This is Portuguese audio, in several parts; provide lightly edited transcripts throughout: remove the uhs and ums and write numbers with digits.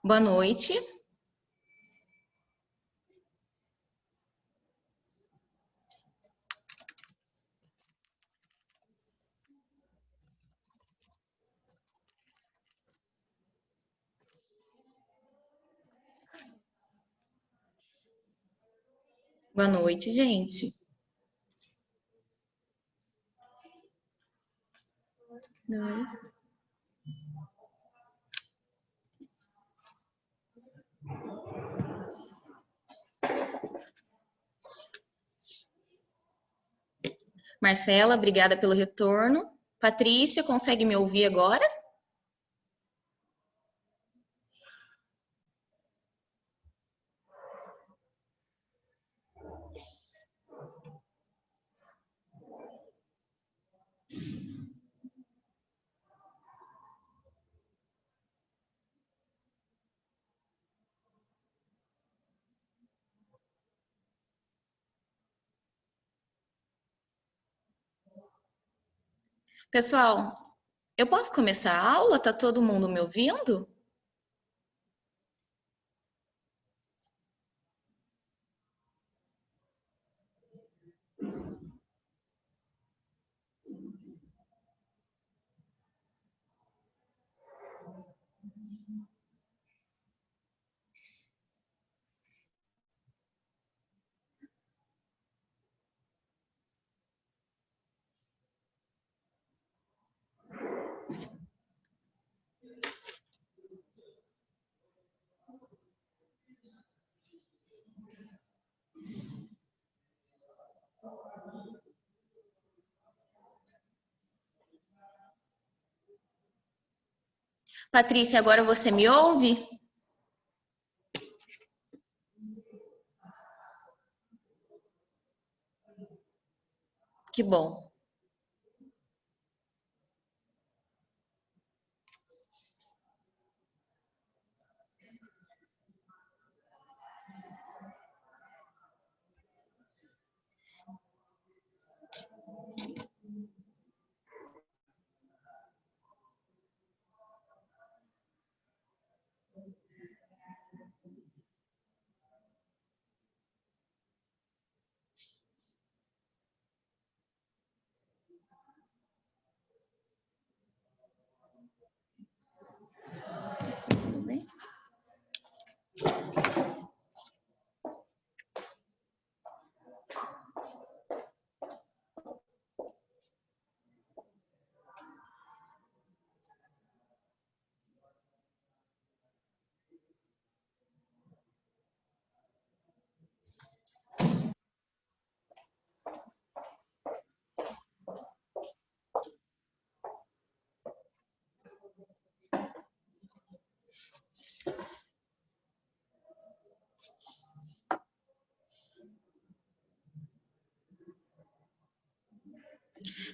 Boa noite. Boa noite, gente. Oi. Marcela, obrigada pelo retorno. Patrícia, consegue me ouvir agora? Pessoal, eu posso começar a aula? Tá todo mundo me ouvindo? Patrícia, agora você me ouve? Que bom. Tudo bem?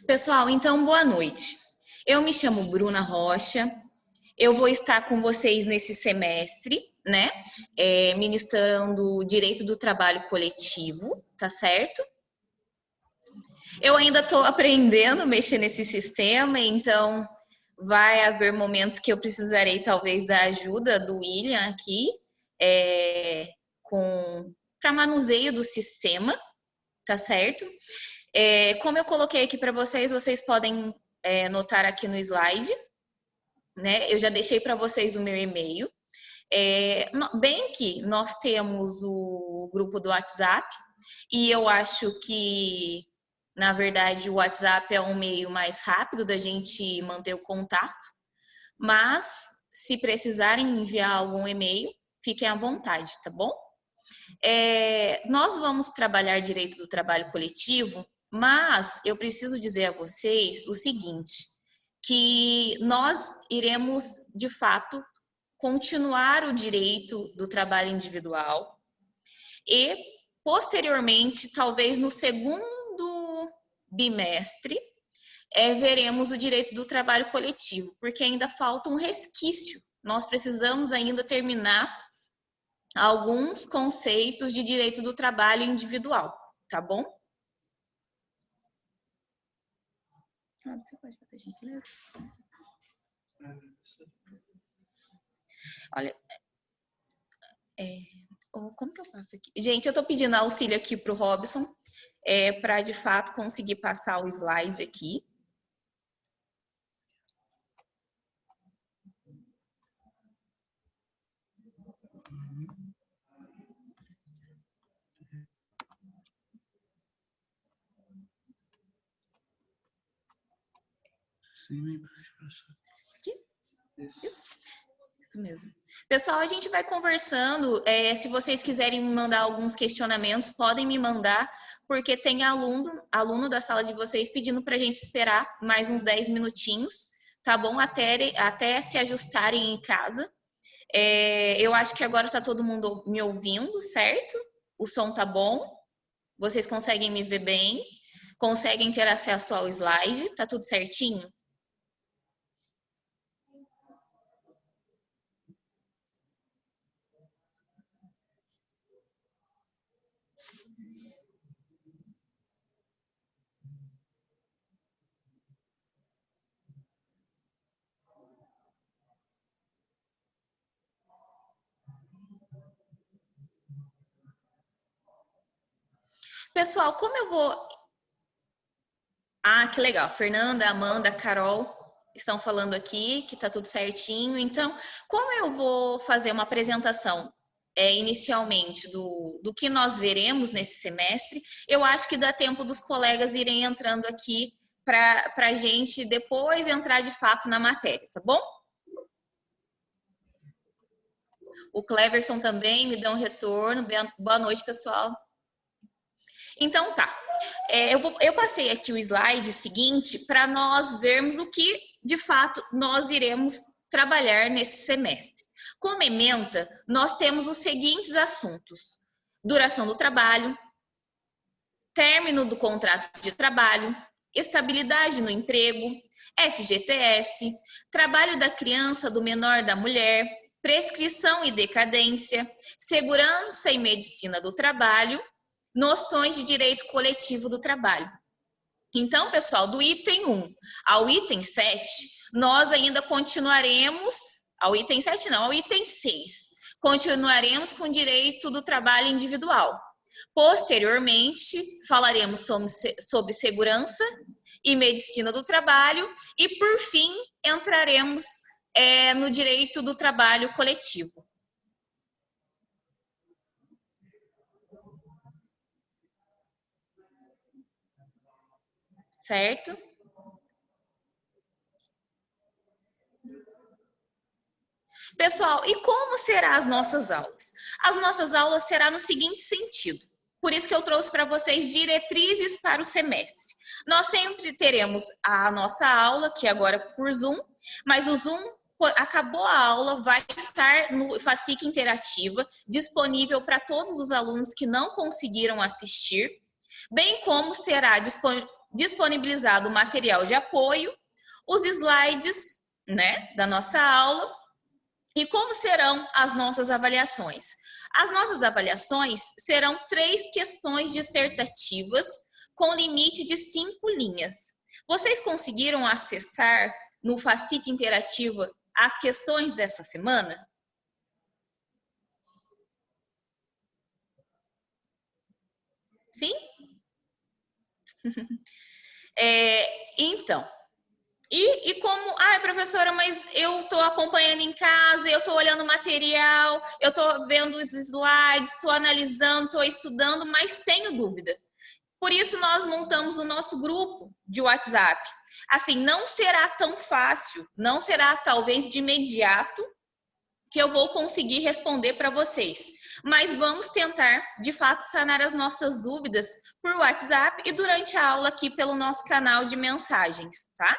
Pessoal, então boa noite. Eu me chamo Bruna Rocha. Eu vou estar com vocês nesse semestre, né? Ministrando Direito do Trabalho Coletivo, tá certo? Eu ainda estou aprendendo a mexer nesse sistema, então vai haver momentos que eu precisarei talvez da ajuda do William aqui, para manuseio do sistema, tá certo? Como eu coloquei aqui para vocês, vocês podem notar aqui no slide, né? Eu já deixei para vocês o meu e-mail. Bem que nós temos o grupo do WhatsApp, e eu acho que Na verdade, o WhatsApp é um meio mais rápido da gente manter o contato, mas se precisarem enviar algum e-mail, fiquem à vontade, tá bom? Nós vamos trabalhar direito do trabalho coletivo, mas eu preciso dizer a vocês o seguinte, que nós iremos, de fato, continuar o direito do trabalho individual e, posteriormente, talvez no segundo bimestre, veremos o direito do trabalho coletivo, porque ainda falta um resquício. Nós precisamos ainda terminar alguns conceitos de direito do trabalho individual, tá bom? Olha, como que eu faço aqui? Gente, eu tô pedindo auxílio aqui pro Robson, para de fato conseguir passar o slide aqui. Aqui? Isso mesmo. Pessoal, a gente vai conversando. Se vocês quiserem me mandar alguns questionamentos, podem me mandar, porque tem aluno da sala de vocês pedindo para a gente esperar mais uns 10 minutinhos, tá bom? Até se ajustarem em casa. Eu acho que agora está todo mundo me ouvindo, certo? O som tá bom? Vocês conseguem me ver bem? Conseguem ter acesso ao slide? Tá tudo certinho? Pessoal, como eu vou... Ah, que legal. Fernanda, Amanda, Carol estão falando aqui que tá tudo certinho. Então, como eu vou fazer uma apresentação inicialmente do que nós veremos nesse semestre, eu acho que dá tempo dos colegas irem entrando aqui para a gente depois entrar de fato na matéria, tá bom? O Cleverson também me deu um retorno. Boa noite, pessoal. Então tá, eu passei aqui o slide seguinte para nós vermos o que de fato nós iremos trabalhar nesse semestre. Como ementa, nós temos os seguintes assuntos: duração do trabalho, término do contrato de trabalho, estabilidade no emprego, FGTS, trabalho da criança, do menor, da mulher, prescrição e decadência, segurança e medicina do trabalho, noções de direito coletivo do trabalho. Então, pessoal, do item 1 ao item 7, nós ainda continuaremos, ao item 7 não, ao item 6, continuaremos com o direito do trabalho individual. Posteriormente, falaremos sobre segurança e medicina do trabalho e, por fim, entraremos no direito do trabalho coletivo. Certo? Pessoal, e como serão as nossas aulas? As nossas aulas serão no seguinte sentido. Por isso que eu trouxe para vocês diretrizes para o semestre. Nós sempre teremos a nossa aula, que agora é por Zoom, mas o Zoom, acabou a aula, vai estar no FACIC Interativa, disponível para todos os alunos que não conseguiram assistir, bem como será disponibilizado o material de apoio, os slides, né, da nossa aula. E como serão as nossas avaliações? As nossas avaliações serão 3 questões dissertativas com limite de 5 linhas. Vocês conseguiram acessar no FACIC Interativa as questões desta semana? Sim? Então, e como, professora, mas eu estou acompanhando em casa, eu estou olhando o material, eu estou vendo os slides, estou analisando, estou estudando, mas tenho dúvida. Por isso, nós montamos o nosso grupo de WhatsApp. Assim, não será tão fácil, não será talvez de imediato que eu vou conseguir responder para vocês. Mas vamos tentar, de fato, sanar as nossas dúvidas por WhatsApp e durante a aula aqui pelo nosso canal de mensagens, tá?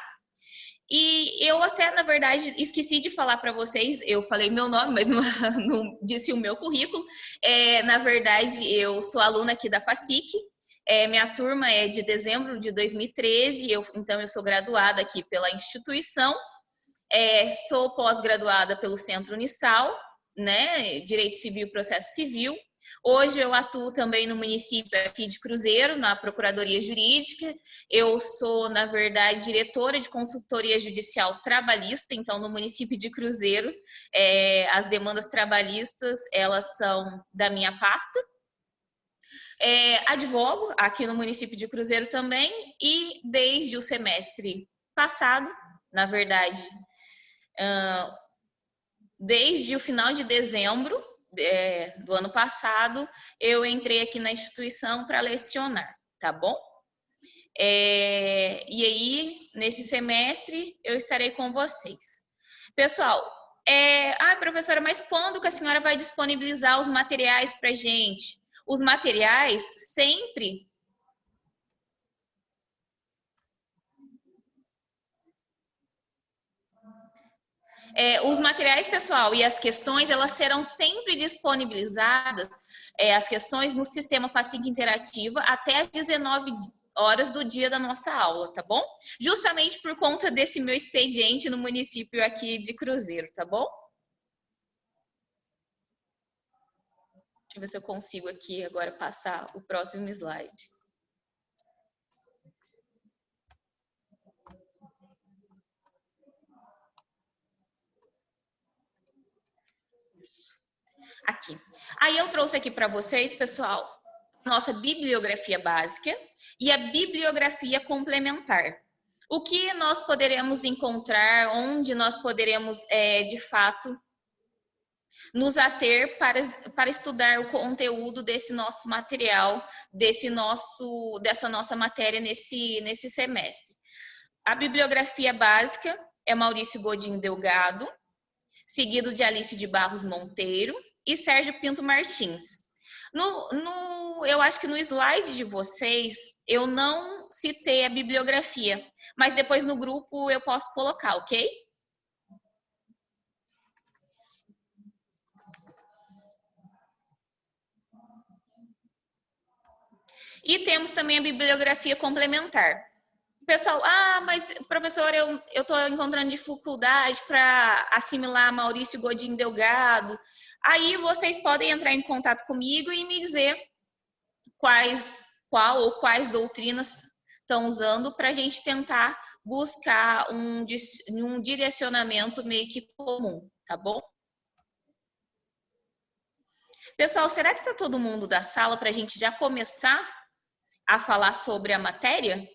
E eu até, na verdade, esqueci de falar para vocês, eu falei meu nome, mas não, não disse o meu currículo. Na verdade, eu sou aluna aqui da FACIC, minha turma é de dezembro de 2013, então eu sou graduada aqui pela instituição, sou pós-graduada pelo Centro Unisal, né, Direito Civil e Processo Civil. Hoje eu atuo também no município aqui de Cruzeiro, na Procuradoria Jurídica. Eu sou, na verdade, diretora de consultoria judicial trabalhista, então no município de Cruzeiro, as demandas trabalhistas, elas são da minha pasta. Advogo aqui no município de Cruzeiro também e desde o semestre passado, na verdade, desde o final de dezembro do ano passado, eu entrei aqui na instituição para lecionar, tá bom? E aí, nesse semestre, eu estarei com vocês. Pessoal, professora, mas quando que a senhora vai disponibilizar os materiais para a gente? Os materiais sempre... os materiais, pessoal, e as questões, elas serão sempre disponibilizadas, as questões no sistema FACIC Interativa até às 19 horas do dia da nossa aula, tá bom? Justamente por conta desse meu expediente no município aqui de Cruzeiro, tá bom? Deixa eu ver se eu consigo aqui agora passar o próximo slide. Aqui. Aí eu trouxe aqui para vocês, pessoal, nossa bibliografia básica e a bibliografia complementar. O que nós poderemos encontrar, onde nós poderemos, de fato, nos ater para estudar o conteúdo desse nosso material, dessa nossa matéria nesse semestre. A bibliografia básica é Maurício Godinho Delgado, seguido de Alice de Barros Monteiro e Sérgio Pinto Martins. Eu acho que no slide de vocês eu não citei a bibliografia, mas depois no grupo eu posso colocar, ok? E temos também a bibliografia complementar. Pessoal, mas professor, eu estou encontrando dificuldade para assimilar Maurício Godinho Delgado. Aí vocês podem entrar em contato comigo e me dizer qual ou quais doutrinas estão usando para a gente tentar buscar um direcionamento meio que comum, tá bom? Pessoal, será que está todo mundo da sala para a gente já começar a falar sobre a matéria?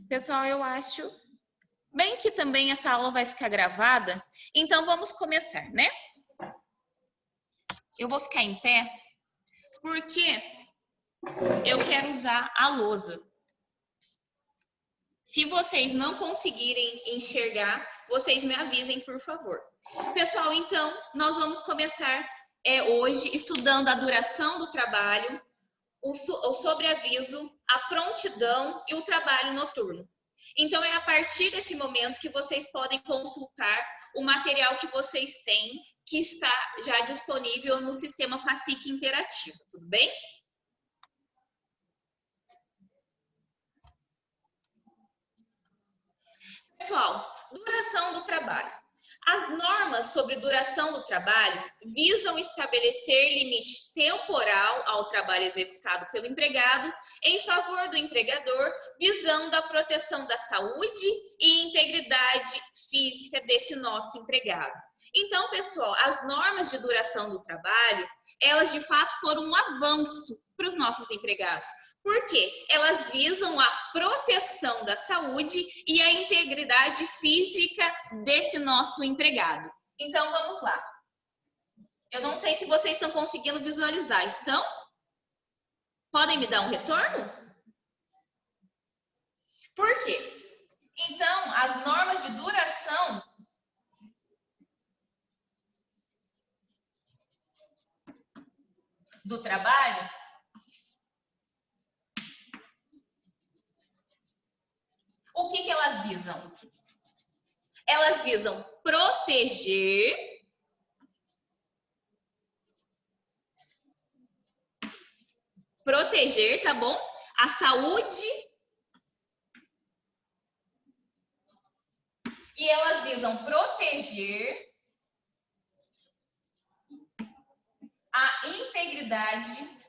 Pessoal, eu acho Bem que também essa aula vai ficar gravada, então vamos começar, né? Eu vou ficar em pé porque eu quero usar a lousa. Se vocês não conseguirem enxergar, vocês me avisem, por favor. Pessoal, então, nós vamos começar hoje estudando a duração do trabalho, o sobreaviso, a prontidão e o trabalho noturno. Então, é a partir desse momento que vocês podem consultar o material que vocês têm, que está já disponível no sistema FACIC interativo, tudo bem? Pessoal, duração do trabalho. As normas sobre duração do trabalho visam estabelecer limite temporal ao trabalho executado pelo empregado em favor do empregador, visando a proteção da saúde e integridade física desse nosso empregado. Então, pessoal, as normas de duração do trabalho, elas de fato foram um avanço para os nossos empregados. Por quê? Elas visam a proteção da saúde e a integridade física desse nosso empregado. Então, vamos lá. Eu não sei se vocês estão conseguindo visualizar. Estão? Podem me dar um retorno? Por quê? Então, as normas de duração do trabalho, o que elas visam? Elas visam proteger, tá bom? A saúde e elas visam proteger a integridade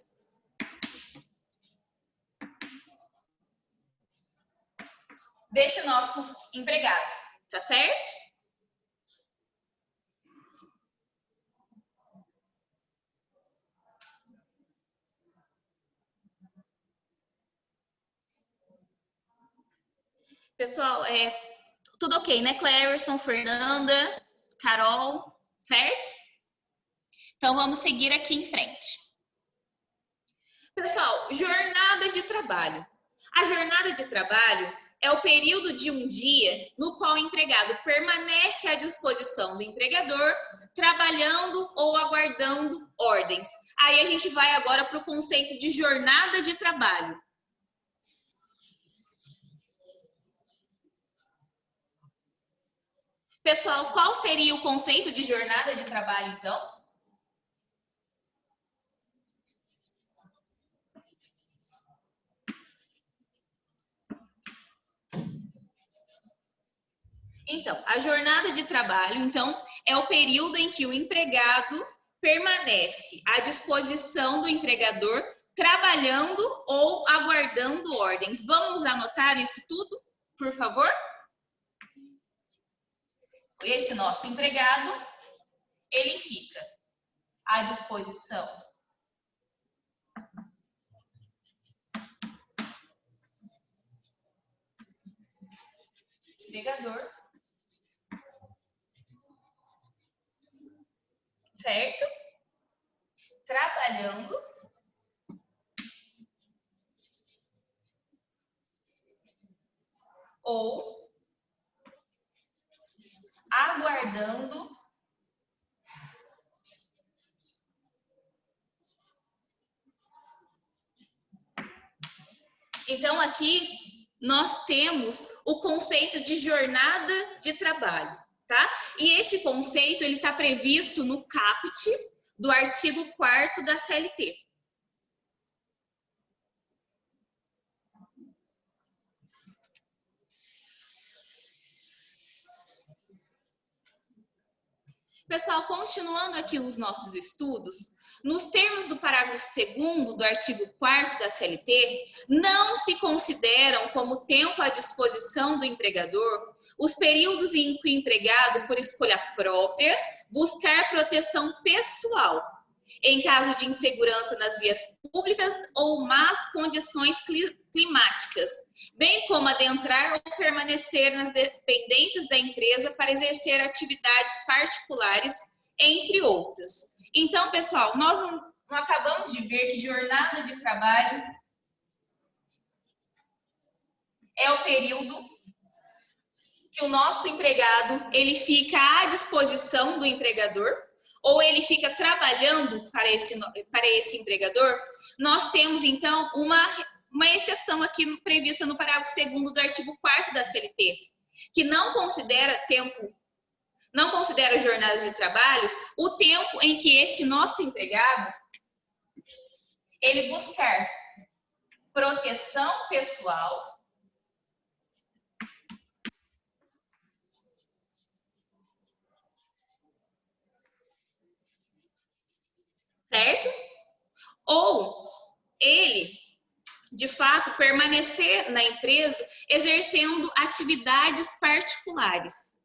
desse nosso empregado, tá certo? Pessoal, tudo ok, né? Clérison, Fernanda, Carol, certo? Então, vamos seguir aqui em frente. Pessoal, jornada de trabalho. A jornada de trabalho é o período de um dia no qual o empregado permanece à disposição do empregador, trabalhando ou aguardando ordens. Aí a gente vai agora para o conceito de jornada de trabalho. Pessoal, qual seria o conceito de jornada de trabalho, então? Então, a jornada de trabalho, então, é o período em que o empregado permanece à disposição do empregador, trabalhando ou aguardando ordens. Vamos anotar isso tudo, por favor? Esse nosso empregado, ele fica à disposição do empregador, certo? Trabalhando ou aguardando Então, aqui nós temos o conceito de jornada de trabalho, tá? E esse conceito, ele está previsto no caput do artigo 4º da CLT. Pessoal, continuando aqui os nossos estudos, nos termos do parágrafo 2º do artigo 4º da CLT, não se consideram como tempo à disposição do empregador os períodos em que o empregado, por escolha própria, buscar proteção pessoal, em caso de insegurança nas vias públicas ou más condições climáticas, bem como adentrar ou permanecer nas dependências da empresa para exercer atividades particulares, entre outras. Então, pessoal, nós não acabamos de ver que jornada de trabalho é o período que o nosso empregado ele fica à disposição do empregador ou ele fica trabalhando para esse empregador. Nós temos, então, uma exceção aqui prevista no parágrafo 2º do artigo 4º da CLT, que não considera jornadas de trabalho o tempo em que esse nosso empregado ele buscar proteção pessoal, certo? Ou ele, de fato, permanecer na empresa exercendo atividades particulares.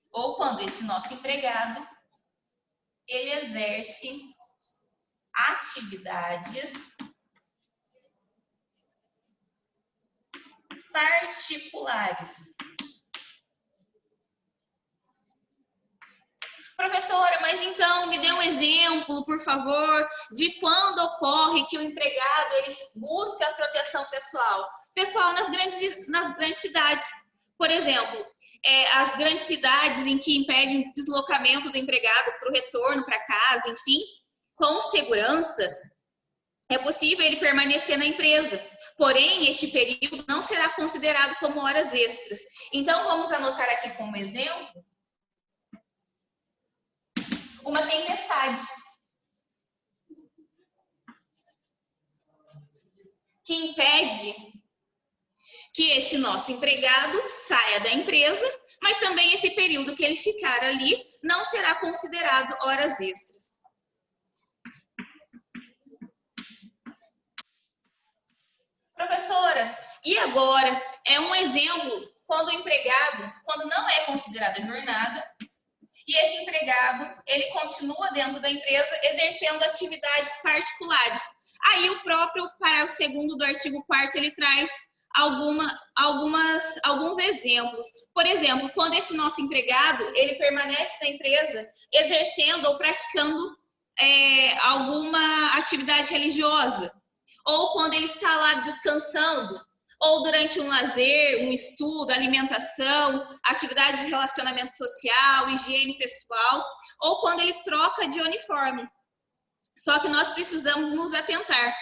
Ou quando esse nosso empregado, ele exerce atividades particulares. Professora, mas então me dê um exemplo, por favor, de quando ocorre que o empregado ele busca a proteção pessoal. Pessoal, nas grandes cidades, por exemplo, as grandes cidades em que impedem o deslocamento do empregado para o retorno para casa, enfim, com segurança, é possível ele permanecer na empresa. Porém, este período não será considerado como horas extras. Então, vamos anotar aqui como exemplo uma tempestade que impede que esse nosso empregado saia da empresa, mas também esse período que ele ficar ali não será considerado horas extras. Professora, e agora é um exemplo quando o empregado, quando não é considerada jornada, e esse empregado, ele continua dentro da empresa exercendo atividades particulares. Aí o próprio parágrafo 2º do artigo 4º, ele traz alguns exemplos. Por exemplo, quando esse nosso empregado, ele permanece na empresa exercendo ou praticando alguma atividade religiosa, ou quando ele está lá descansando, ou durante um lazer, um estudo, alimentação, atividades de relacionamento social, higiene pessoal, ou quando ele troca de uniforme. Só que nós precisamos nos atentar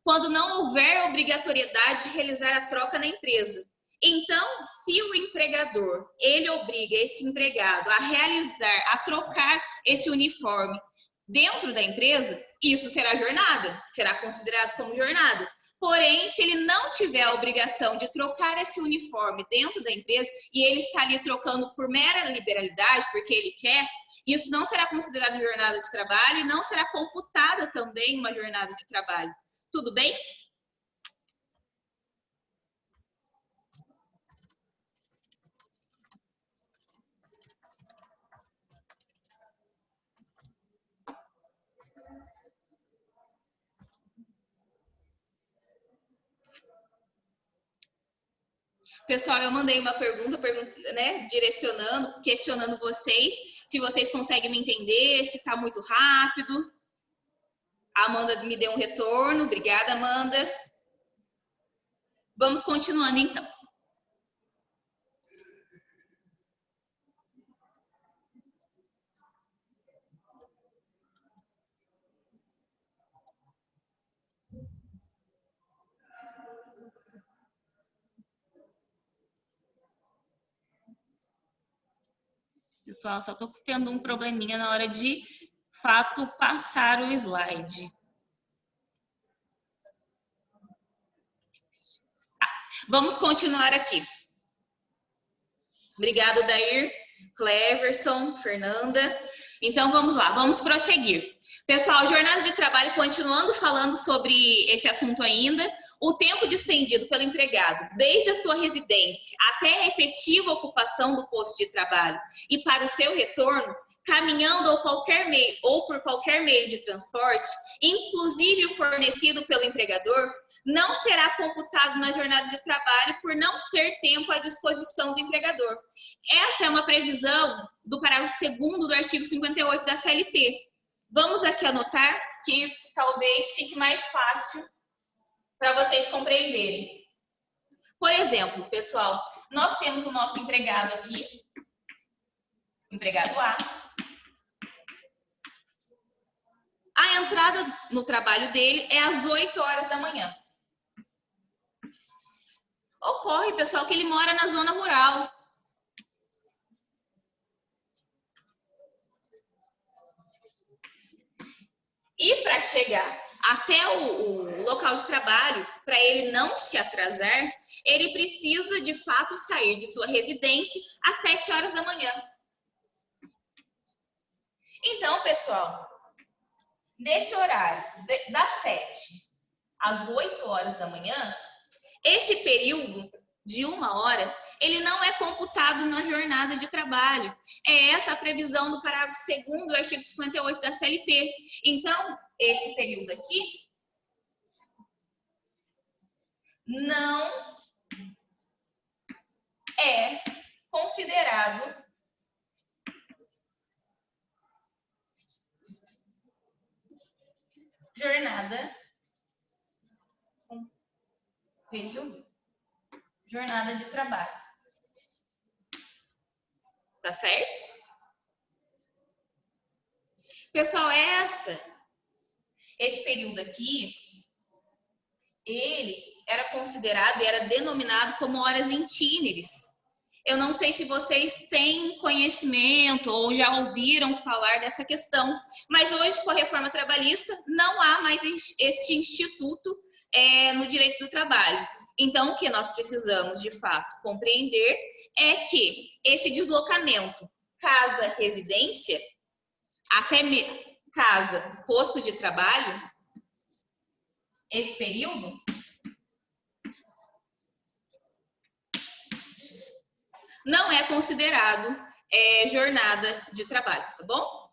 quando não houver obrigatoriedade de realizar a troca na empresa. Então, se o empregador, ele obriga esse empregado a trocar esse uniforme dentro da empresa, isso será jornada, será considerado como jornada. Porém, se ele não tiver a obrigação de trocar esse uniforme dentro da empresa e ele está ali trocando por mera liberalidade, porque ele quer, isso não será considerado jornada de trabalho e não será computada também uma jornada de trabalho. Tudo bem? Pessoal, eu mandei uma pergunta, né, direcionando, questionando vocês, se vocês conseguem me entender, se está muito rápido. A Amanda me deu um retorno. Obrigada, Amanda. Vamos continuando, então. Pessoal, só estou tendo um probleminha na hora de fato passar o slide. Vamos continuar aqui. Obrigado, Dair, Cleverson, Fernanda. Então, vamos lá, vamos prosseguir. Pessoal, jornada de trabalho, continuando falando sobre esse assunto ainda, o tempo despendido pelo empregado, desde a sua residência até a efetiva ocupação do posto de trabalho e para o seu retorno, caminhando ou por qualquer meio de transporte, inclusive o fornecido pelo empregador, não será computado na jornada de trabalho por não ser tempo à disposição do empregador. Essa é uma previsão do parágrafo 2º do artigo 58 da CLT. Vamos aqui anotar que talvez fique mais fácil para vocês compreenderem. Por exemplo, pessoal, nós temos o nosso empregado aqui, empregado A. A entrada no trabalho dele é às 8 horas da manhã. Ocorre, pessoal, que ele mora na zona rural. E para chegar até o local de trabalho, para ele não se atrasar, ele precisa, de fato, sair de sua residência às 7 horas da manhã. Então, pessoal, nesse horário, das 7 às 8 horas da manhã, esse período de 1 hora, ele não é computado na jornada de trabalho. É essa a previsão do parágrafo 2º do artigo 58 da CLT. Então, esse período aqui não é considerado jornada de trabalho. Tá certo? Pessoal, esse período aqui, ele era considerado e era denominado como horas itinerares. Eu não sei se vocês têm conhecimento ou já ouviram falar dessa questão, mas hoje, com a reforma trabalhista, não há mais este instituto no direito do trabalho. Então, o que nós precisamos, de fato, compreender é que esse deslocamento casa-residência, até casa, posto de trabalho, esse período não é considerado jornada de trabalho, tá bom?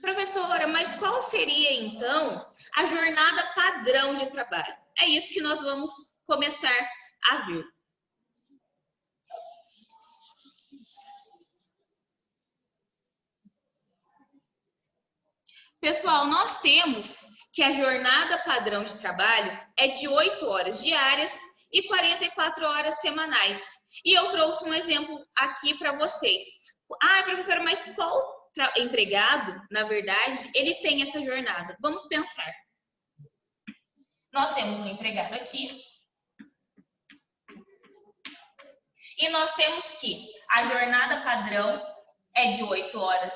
Professora, mas qual seria, então, a jornada padrão de trabalho? É isso que nós vamos começar a ver. Pessoal, nós temos que a jornada padrão de trabalho é de 8 horas diárias e 44 horas semanais. E eu trouxe um exemplo aqui para vocês. Ah, professora, mas qual empregado, na verdade, ele tem essa jornada? Vamos pensar. Nós temos um empregado aqui. E nós temos que a jornada padrão é de 8 horas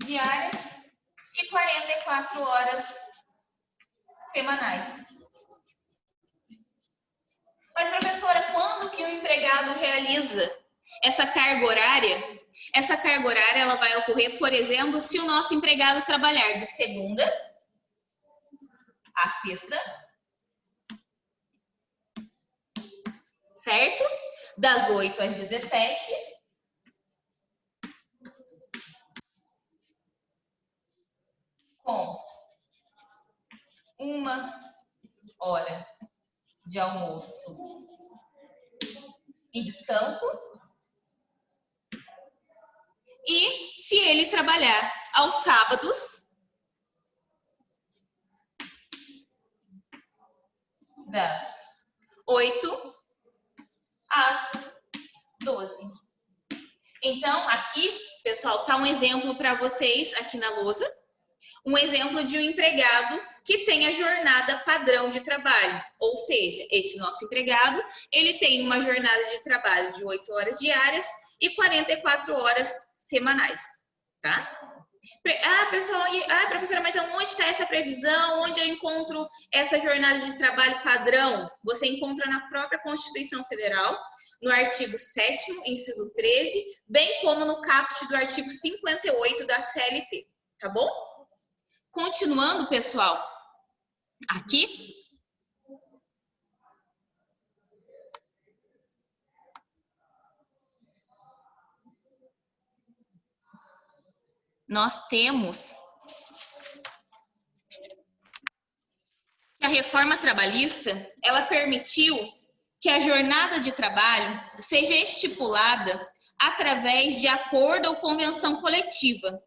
diárias e 44 horas semanais. Mas, professora, quando que o empregado realiza essa carga horária? Essa carga horária ela vai ocorrer, por exemplo, se o nosso empregado trabalhar de segunda a sexta, certo? Das 8 às 17. Com 1 hora de almoço e descanso. E se ele trabalhar aos sábados, das 8 às 12. Então, aqui, pessoal, tá um exemplo para vocês aqui na lousa. Um exemplo de um empregado que tem a jornada padrão de trabalho. Ou seja, esse nosso empregado, ele tem uma jornada de trabalho de 8 horas diárias e 44 horas semanais. tá? Ah, pessoal, professora, mas onde está essa previsão? Onde eu encontro essa jornada de trabalho padrão? Você encontra na própria Constituição Federal, no artigo 7º, inciso 13, bem como no caput do artigo 58 da CLT, tá bom? Continuando, pessoal, aqui, nós temos que a reforma trabalhista, ela permitiu que a jornada de trabalho seja estipulada através de acordo ou convenção coletiva,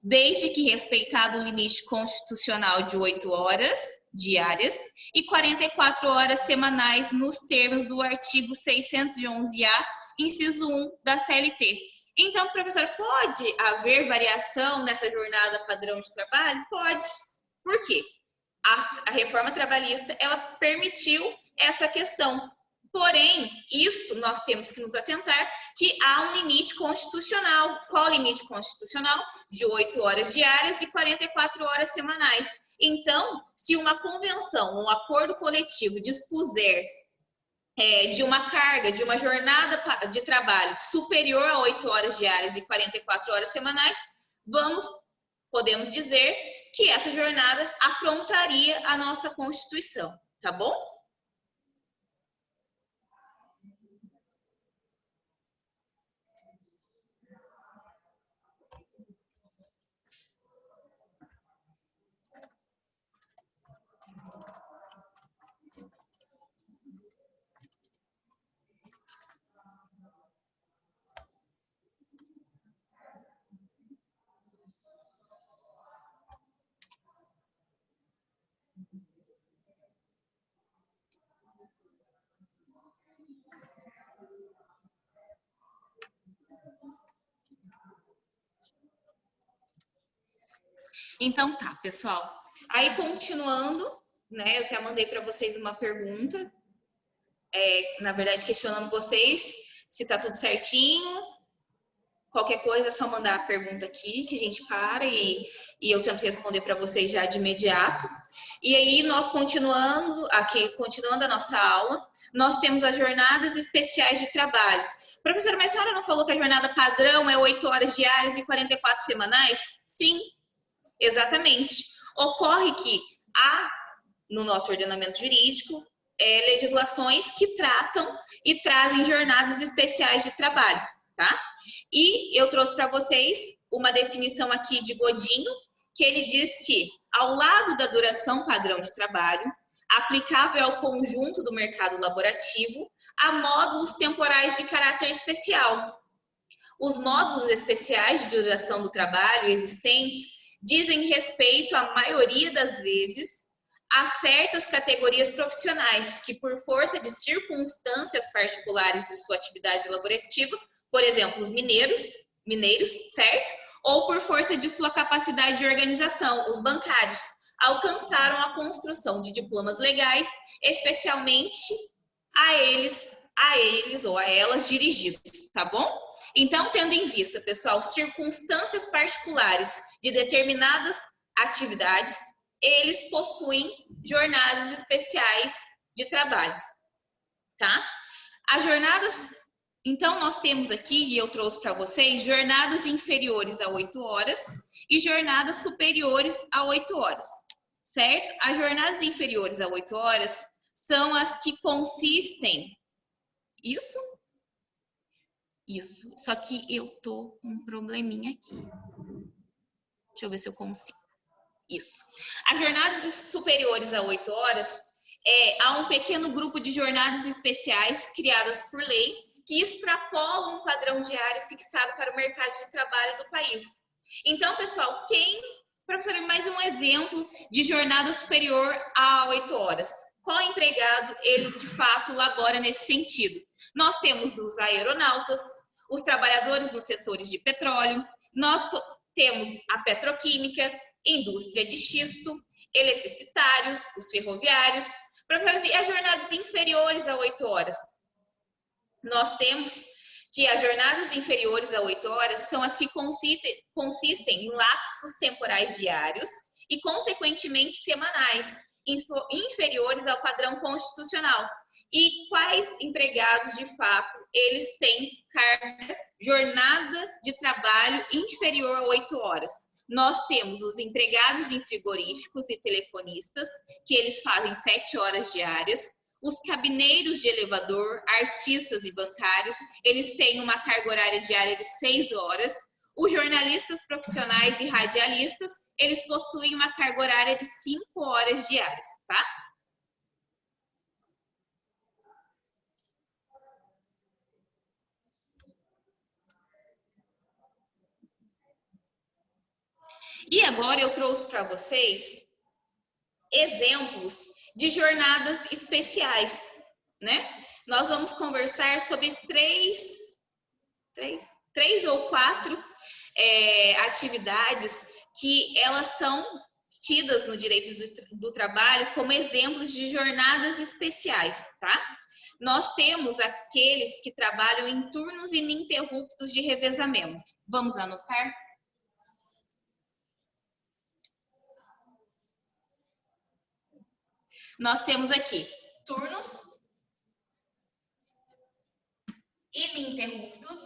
desde que respeitado o limite constitucional de 8 horas diárias e 44 horas semanais nos termos do artigo 611-A, inciso 1 da CLT. Então, professora, pode haver variação nessa jornada padrão de trabalho? Pode. Por quê? A reforma trabalhista, ela permitiu essa questão. Porém, isso nós temos que nos atentar que há um limite constitucional. Qual o limite constitucional? De 8 horas diárias e 44 horas semanais. Então, se uma convenção, um acordo coletivo dispuser de uma carga, de uma jornada de trabalho superior a 8 horas diárias e 44 horas semanais, podemos dizer que essa jornada afrontaria a nossa Constituição, tá bom? Então tá, pessoal. Aí continuando, né? Eu até mandei para vocês uma pergunta, na verdade questionando vocês se tá tudo certinho. Qualquer coisa é só mandar a pergunta aqui que a gente para e eu tento responder para vocês já de imediato. E aí nós continuando a nossa aula, nós temos as jornadas especiais de trabalho. Professora, mas a senhora não falou que a jornada padrão é 8 horas diárias e 44 semanais? Sim, exatamente. Ocorre que há, no nosso ordenamento jurídico, legislações que tratam e trazem jornadas especiais de trabalho, tá? E eu trouxe para vocês uma definição aqui de Godinho, que ele diz que, ao lado da duração padrão de trabalho, aplicável ao conjunto do mercado laborativo, há módulos temporais de caráter especial. Os módulos especiais de duração do trabalho existentes dizem respeito, a maioria das vezes, a certas categorias profissionais que, por força de circunstâncias particulares de sua atividade laborativa, por exemplo, os mineiros, certo? Ou por força de sua capacidade de organização, os bancários, alcançaram a construção de diplomas legais, especialmente a eles ou a elas dirigidos, tá bom? Então, tendo em vista, pessoal, circunstâncias particulares de determinadas atividades, eles possuem jornadas especiais de trabalho, tá? As jornadas, então, nós temos aqui, e eu trouxe para vocês, jornadas inferiores a 8 horas e jornadas superiores a 8 horas, certo? As jornadas inferiores a 8 horas são as que consistem... Isso. Só que eu tô com um probleminha aqui. Deixa eu ver se eu consigo. Isso. As jornadas superiores a 8 horas, há um pequeno grupo de jornadas especiais criadas por lei que extrapolam um padrão diário fixado para o mercado de trabalho do país. Então, pessoal, professora, mais um exemplo de jornada superior a 8 horas. Qual empregado, ele de fato labora nesse sentido? Nós temos os aeronautas, os trabalhadores nos setores de petróleo, nós temos a petroquímica, indústria de xisto, eletricitários, os ferroviários, e as jornadas inferiores a 8 horas. Nós temos que as jornadas inferiores a 8 horas são as que consistem em lapsos temporais diários e, consequentemente, semanais, inferiores ao padrão constitucional. E quais empregados, de fato, eles têm jornada de trabalho inferior a 8 horas? Nós temos os empregados em frigoríficos e telefonistas, que eles fazem 7 horas diárias. Os cabineiros de elevador, artistas e bancários, eles têm uma carga horária diária de 6 horas. Os jornalistas profissionais e radialistas, eles possuem uma carga horária de 5 horas diárias, tá? E agora eu trouxe para vocês exemplos de jornadas especiais, né? Nós vamos conversar sobre três ou quatro atividades que elas são tidas no direito do trabalho como exemplos de jornadas especiais, tá? Nós temos aqueles que trabalham em turnos ininterruptos de revezamento. Vamos anotar? Nós temos aqui turnos ininterruptos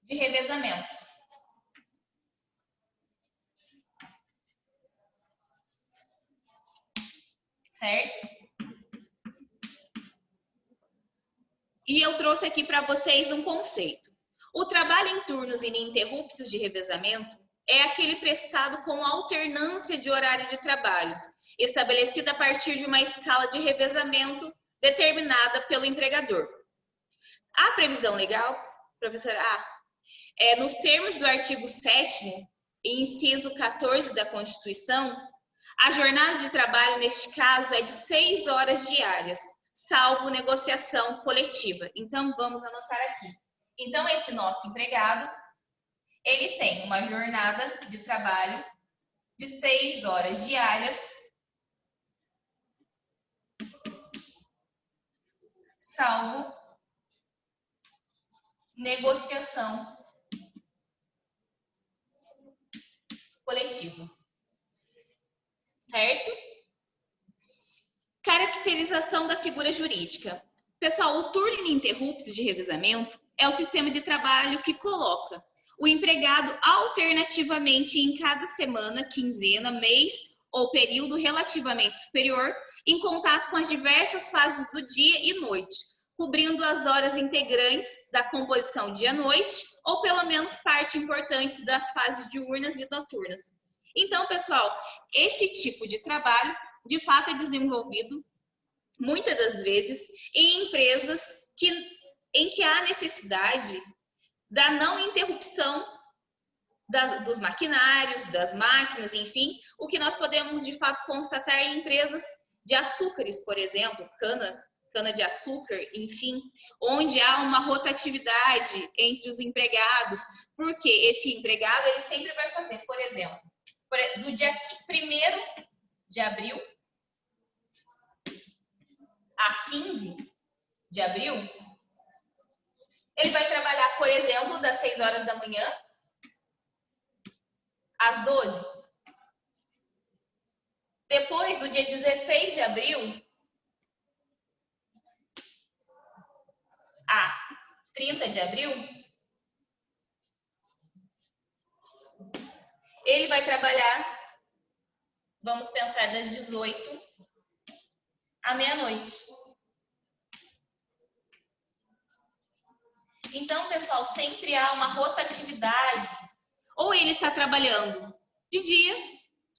de revezamento. Certo? E eu trouxe aqui para vocês um conceito. O trabalho em turnos ininterruptos de revezamento é aquele prestado com alternância de horário de trabalho, estabelecida a partir de uma escala de revezamento determinada pelo empregador. A previsão legal, professora nos termos do artigo 7º, inciso 14 da Constituição, a jornada de trabalho, neste caso, é de 6 horas diárias, salvo negociação coletiva. Então, vamos anotar aqui. Então, esse nosso empregado, ele tem uma jornada de trabalho de 6 horas diárias, salvo negociação coletiva. Certo? Caracterização da figura jurídica. Pessoal, o turno ininterrupto de revezamento é o sistema de trabalho que coloca o empregado alternativamente em cada semana, quinzena, mês ou período relativamente superior em contato com as diversas fases do dia e noite, cobrindo as horas integrantes da composição dia-noite ou pelo menos parte importante das fases diurnas e noturnas. Então, pessoal, esse tipo de trabalho, de fato, é desenvolvido muitas das vezes em empresas em que há necessidade da não interrupção dos maquinários, das máquinas, enfim, o que nós podemos de fato constatar em empresas de açúcares, por exemplo, cana de açúcar, enfim, onde há uma rotatividade entre os empregados, porque esse empregado ele sempre vai fazer, por exemplo, do dia 1º de abril a 15 de abril, ele vai trabalhar, por exemplo, das 6 horas da manhã às 12. Depois, do dia 16 de abril a 30 de abril, ele vai trabalhar, vamos pensar, das 18 à meia-noite. Então, pessoal, sempre há uma rotatividade. Ou ele está trabalhando de dia,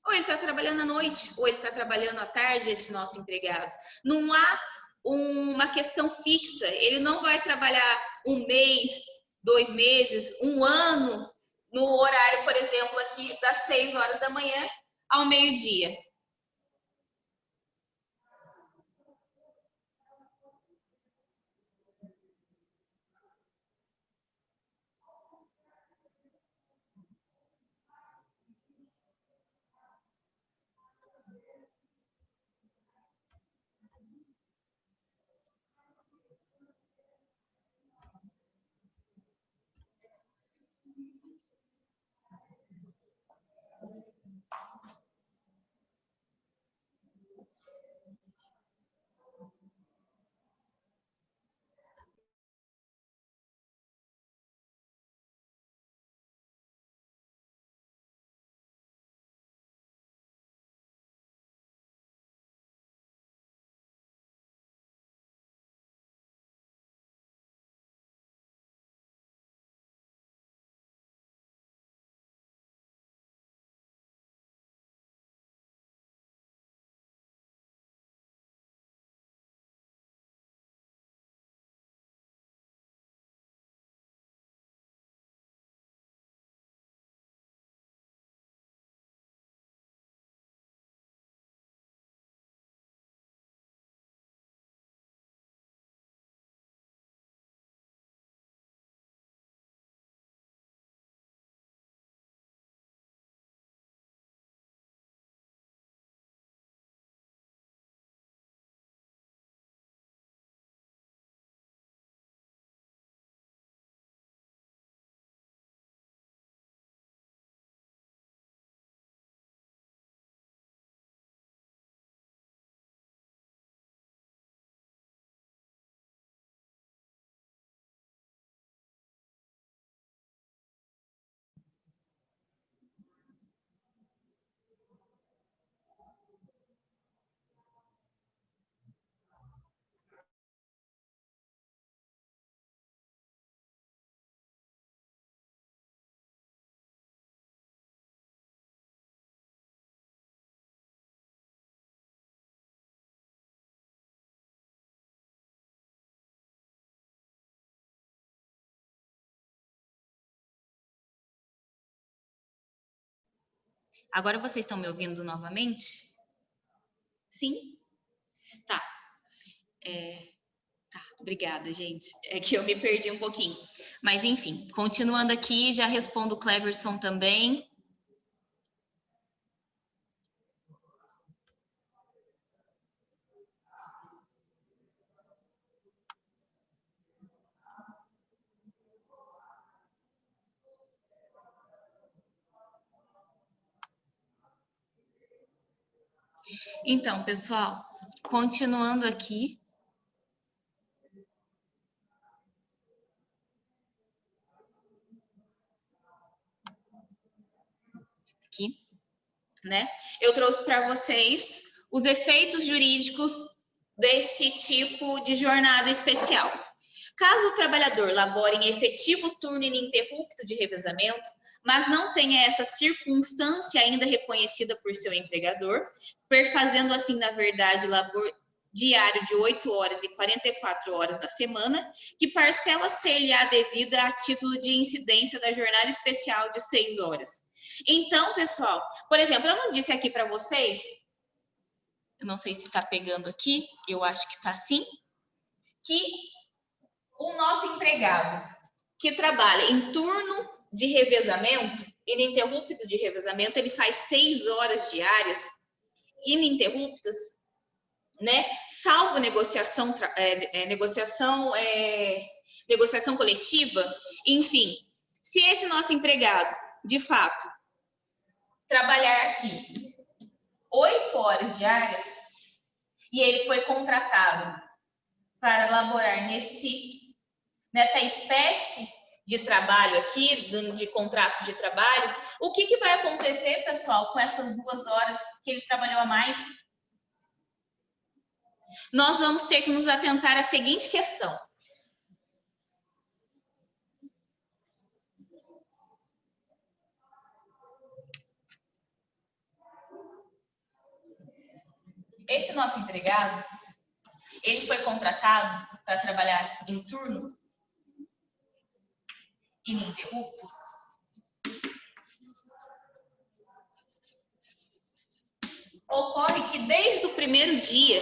ou ele está trabalhando à noite, ou ele está trabalhando à tarde, esse nosso empregado. Não há uma questão fixa. Ele não vai trabalhar um mês, 2 meses, um ano, no horário, por exemplo, aqui das 6 horas da manhã ao meio-dia. Agora vocês estão me ouvindo novamente? Sim? Tá. Tá, obrigada, gente. É que eu me perdi um pouquinho. Mas, enfim, continuando aqui, já respondo o Cleverson também. Então, pessoal, continuando aqui. Aqui, né? Eu trouxe para vocês os efeitos jurídicos desse tipo de jornada especial. Caso o trabalhador labore em efetivo turno ininterrupto de revezamento, mas não tenha essa circunstância ainda reconhecida por seu empregador, perfazendo assim, na verdade, labor diário de 8 horas e 44 horas da semana, que parcela ser-lhe-á devida a título de incidência da jornada especial de 6 horas. Então, pessoal, por exemplo, eu não disse aqui para vocês, eu não sei se está pegando aqui, eu acho que está sim, que o nosso empregado que trabalha em turno de revezamento, ininterrupto de revezamento, ele faz 6 horas diárias, ininterruptas, né? Salvo negociação, negociação coletiva, enfim. Se esse nosso empregado, de fato, trabalhar aqui 8 horas diárias e ele foi contratado para elaborar nessa espécie de trabalho aqui, de contrato de trabalho, o que vai acontecer, pessoal, com essas 2 horas que ele trabalhou a mais? Nós vamos ter que nos atentar à seguinte questão. Esse nosso empregado, ele foi contratado para trabalhar em turno ininterrupto. Ocorre que desde o primeiro dia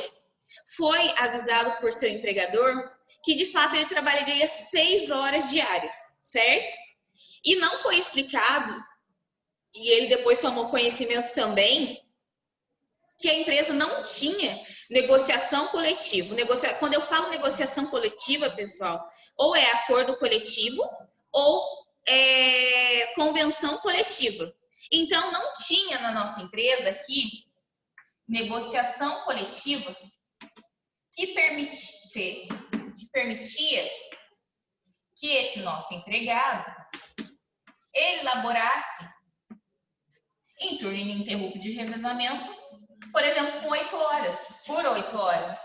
foi avisado por seu empregador que de fato ele trabalharia 6 horas diárias, certo? E não foi explicado, e ele depois tomou conhecimento também, que a empresa não tinha negociação coletiva. Quando eu falo negociação coletiva, pessoal, ou é acordo coletivo ou é convenção coletiva. Então, não tinha na nossa empresa aqui negociação coletiva que permitia que esse nosso empregado ele laborasse em turno ininterrupto de revezamento, por exemplo, com 8 horas, por 8 horas.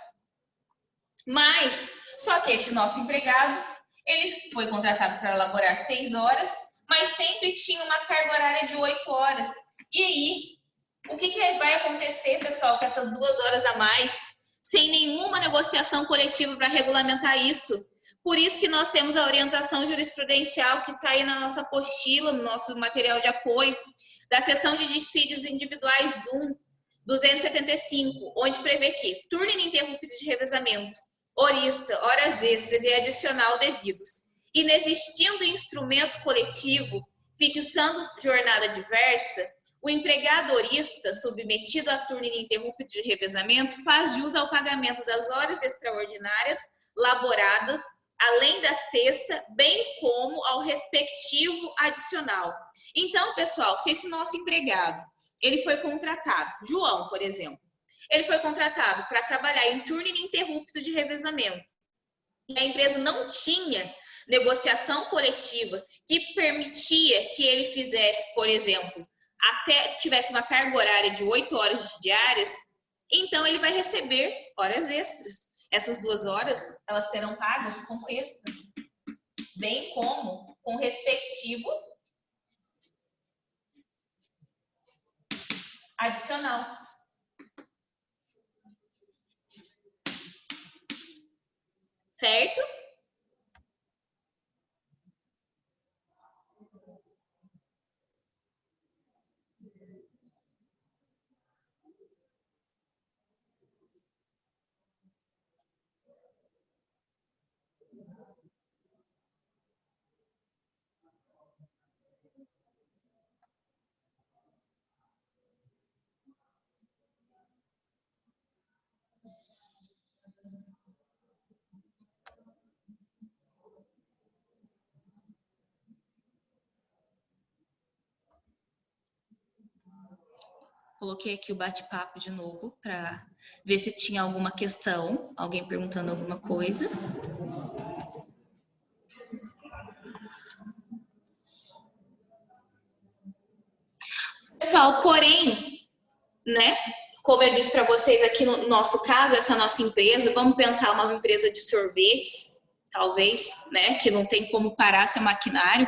Mas, só que esse nosso empregado, ele foi contratado para laborar 6 horas, mas sempre tinha uma carga horária de 8 horas. E aí, o que vai acontecer, pessoal, com essas 2 horas a mais, sem nenhuma negociação coletiva para regulamentar isso? Por isso que nós temos a orientação jurisprudencial que está aí na nossa apostila, no nosso material de apoio, da seção de dissídios individuais 1, 275, onde prevê que turno ininterrupto de revezamento, horista, horas extras e adicional devidos, inexistindo instrumento coletivo fixando jornada diversa, o empregado horista, submetido a turno ininterrupto de revezamento, faz jus ao pagamento das horas extraordinárias laboradas, além da sexta, bem como ao respectivo adicional. Então, pessoal, se esse nosso empregado ele foi contratado, João, por exemplo, ele foi contratado para trabalhar em turno ininterrupto de revezamento, e a empresa não tinha negociação coletiva que permitia que ele fizesse, por exemplo, até tivesse uma carga horária de 8 horas diárias, então ele vai receber horas extras. Essas 2 horas, elas serão pagas com extras, bem como com respectivo adicional. Certo? Coloquei aqui o bate-papo de novo para ver se tinha alguma questão, alguém perguntando alguma coisa. Pessoal, porém, né? Como eu disse para vocês aqui no nosso caso, essa nossa empresa, vamos pensar uma empresa de sorvetes, talvez, né? Que não tem como parar seu maquinário.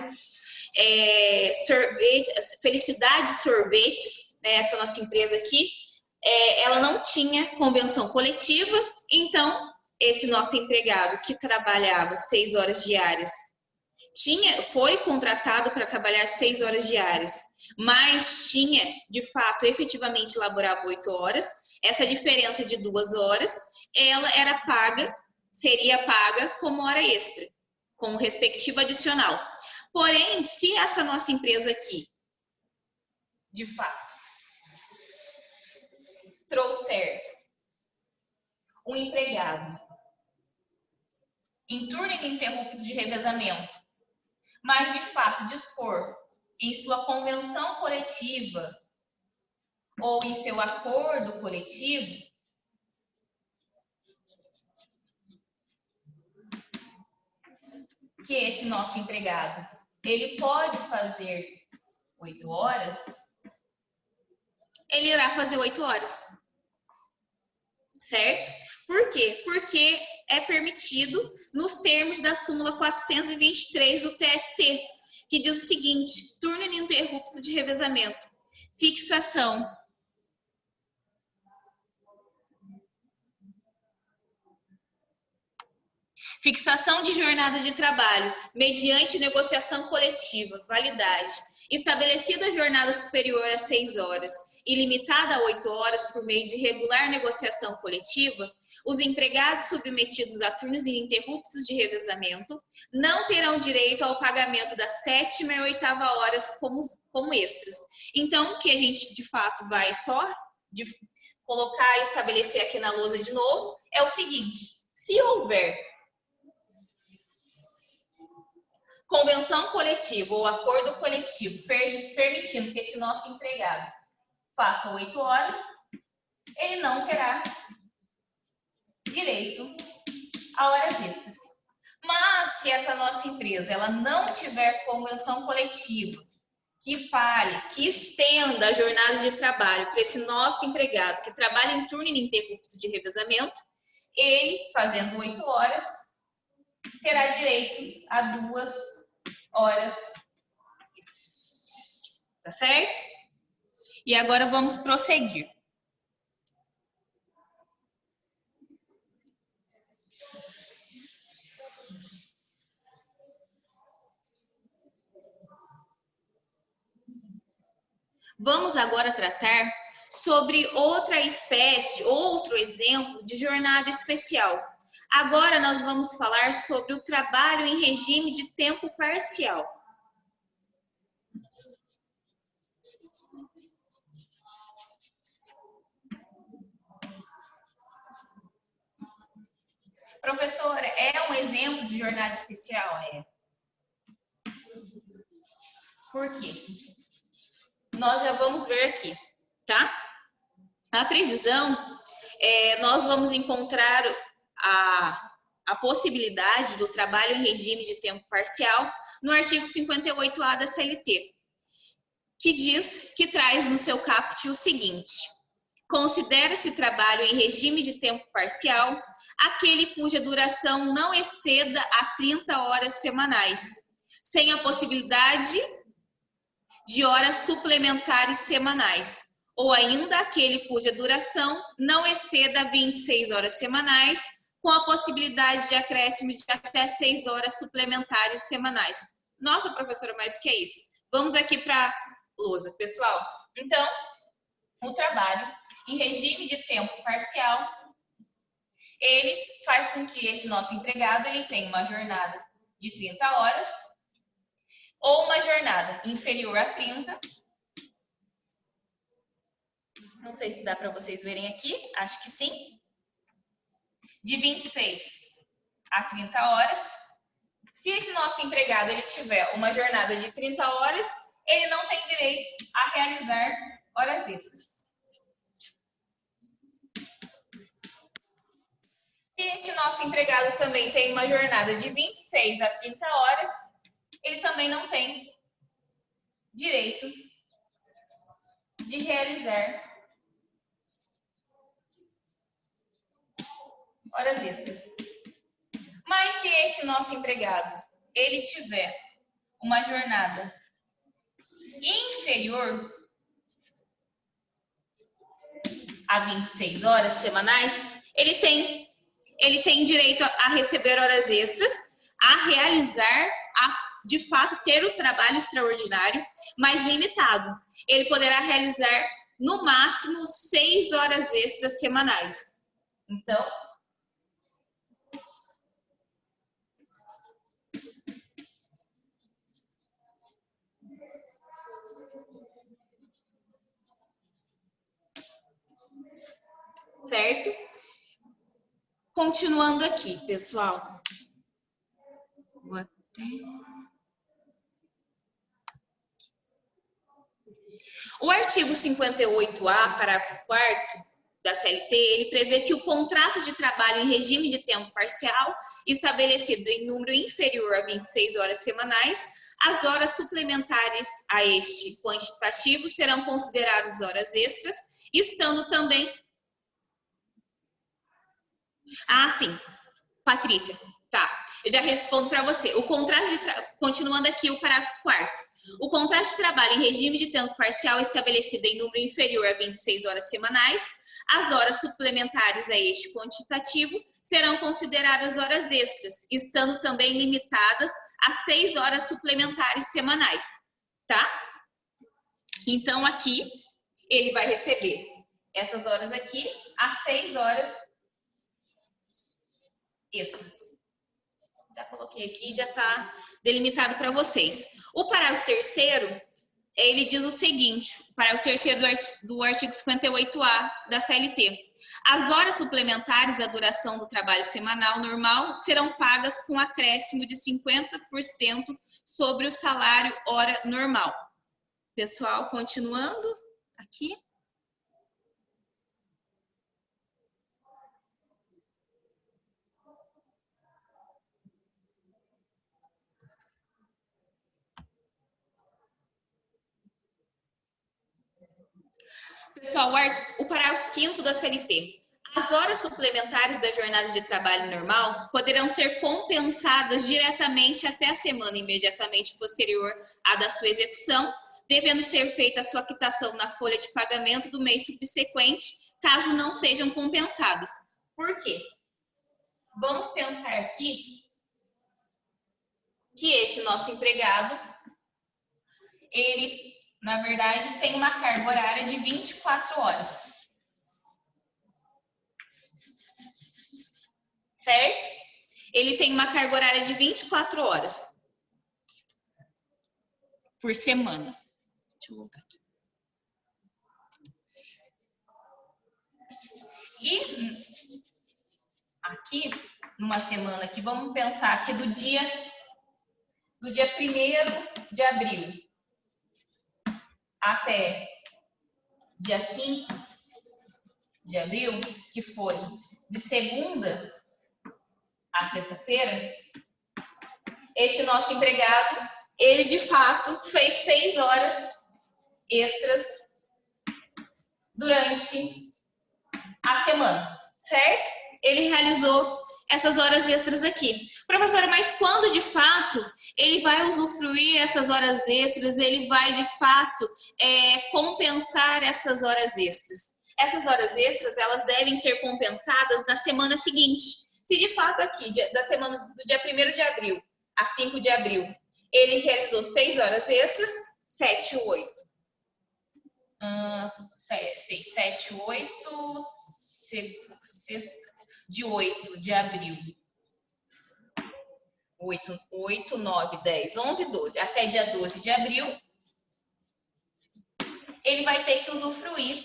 Felicidade Sorvetes, né? Essa nossa empresa aqui, ela não tinha convenção coletiva, então esse nosso empregado que trabalhava 6 horas diárias foi contratado para trabalhar 6 horas diárias, mas tinha, de fato, efetivamente laborava 8 horas. Essa diferença de 2 horas, ela era paga, seria paga como hora extra, com respectivo adicional. Porém, se essa nossa empresa aqui, de fato, trouxer um empregado em turno ininterrupto de revezamento, mas de fato dispor em sua convenção coletiva ou em seu acordo coletivo, que esse nosso empregado, ele pode fazer 8 horas, ele irá fazer 8 horas. Certo? Por quê? Porque é permitido nos termos da súmula 423 do TST, que diz o seguinte: turno ininterrupto de revezamento, fixação de jornada de trabalho mediante negociação coletiva, validade, estabelecida a jornada superior a 6 horas e limitada a 8 horas por meio de regular negociação coletiva, os empregados submetidos a turnos ininterruptos de revezamento não terão direito ao pagamento da 7ª e 8ª horas como extras. Então, o que a gente, de fato, vai só colocar e estabelecer aqui na lousa de novo é o seguinte: se houver convenção coletiva ou acordo coletivo permitindo que esse nosso empregado faça 8 horas, ele não terá direito a horas extras. Mas se essa nossa empresa ela não tiver convenção coletiva que fale, que estenda a jornada de trabalho para esse nosso empregado que trabalha em turno ininterrupto de revezamento, ele, fazendo 8 horas, terá direito a 2 horas extras. Tá certo? E agora vamos prosseguir. Vamos agora tratar sobre outra espécie, outro exemplo de jornada especial. Agora nós vamos falar sobre o trabalho em regime de tempo parcial. Professora, é um exemplo de jornada especial? Por quê? Nós já vamos ver aqui, tá? A previsão, nós vamos encontrar a possibilidade do trabalho em regime de tempo parcial no artigo 58A da CLT, que traz no seu caput o seguinte: considera-se trabalho em regime de tempo parcial aquele cuja duração não exceda a 30 horas semanais, sem a possibilidade de horas suplementares semanais, ou ainda aquele cuja duração não exceda 26 horas semanais, com a possibilidade de acréscimo de até 6 horas suplementares semanais. Nossa, professora, mas o que é isso? Vamos aqui para a lousa, pessoal. Então, o trabalho em regime de tempo parcial, ele faz com que esse nosso empregado ele tenha uma jornada de 30 horas ou uma jornada inferior a 30. Não sei se dá para vocês verem aqui, acho que sim. De 26 a 30 horas. Se esse nosso empregado ele tiver uma jornada de 30 horas, ele não tem direito a realizar horas extras. este nosso empregado também tem uma jornada de 26 a 30 horas, ele também não tem direito de realizar horas extras. Mas se este nosso empregado, ele tiver uma jornada inferior a 26 horas semanais, ele tem direito a receber horas extras, a realizar, de fato ter o trabalho extraordinário, mas limitado. Ele poderá realizar no máximo 6 horas extras semanais. Então, certo? Continuando aqui, pessoal. Vou até... O artigo 58A, parágrafo 4º da CLT, ele prevê que o contrato de trabalho em regime de tempo parcial, estabelecido em número inferior a 26 horas semanais, as horas suplementares a este quantitativo serão consideradas horas extras, estando também... Ah, sim, Patrícia, tá. Eu já respondo para você. O contrato de continuando aqui o parágrafo 4º. O contrato de trabalho em regime de tempo parcial estabelecido em número inferior a 26 horas semanais, as horas suplementares a este quantitativo serão consideradas horas extras, estando também limitadas a 6 horas suplementares semanais, tá? Então, aqui, ele vai receber essas horas aqui, as 6 horas extras. Já coloquei aqui, já está delimitado para vocês. O parágrafo 3º, ele diz o seguinte, o parágrafo 3º do artigo 58A da CLT. As horas suplementares à duração do trabalho semanal normal serão pagas com acréscimo de 50% sobre o salário hora normal. Pessoal, continuando aqui. Pessoal, o parágrafo 5º da CLT. As horas suplementares da jornada de trabalho normal poderão ser compensadas diretamente até a semana imediatamente posterior à da sua execução, devendo ser feita a sua quitação na folha de pagamento do mês subsequente, caso não sejam compensadas. Por quê? Vamos pensar aqui que esse nosso empregado, ele, na verdade, tem uma carga horária de 24 horas. Certo? Ele tem uma carga horária de 24 horas por semana. Deixa eu voltar aqui. E aqui, numa semana aqui, vamos pensar que do dia 1º de abril até dia 5 de abril, que foi de segunda a sexta-feira, esse nosso empregado, ele de fato fez 6 horas extras durante a semana, certo? Ele realizou essas horas extras aqui. Professora, mas quando de fato ele vai usufruir essas horas extras, ele vai de fato compensar essas horas extras? Essas horas extras, elas devem ser compensadas na semana seguinte. Se de fato aqui, da semana do dia 1º de abril a 5 de abril, ele realizou 6 horas extras, 7, 8. 6, 7, 8, de 8 de abril. 8, 9, 10, 11, 12. Até dia 12 de abril, ele vai ter que usufruir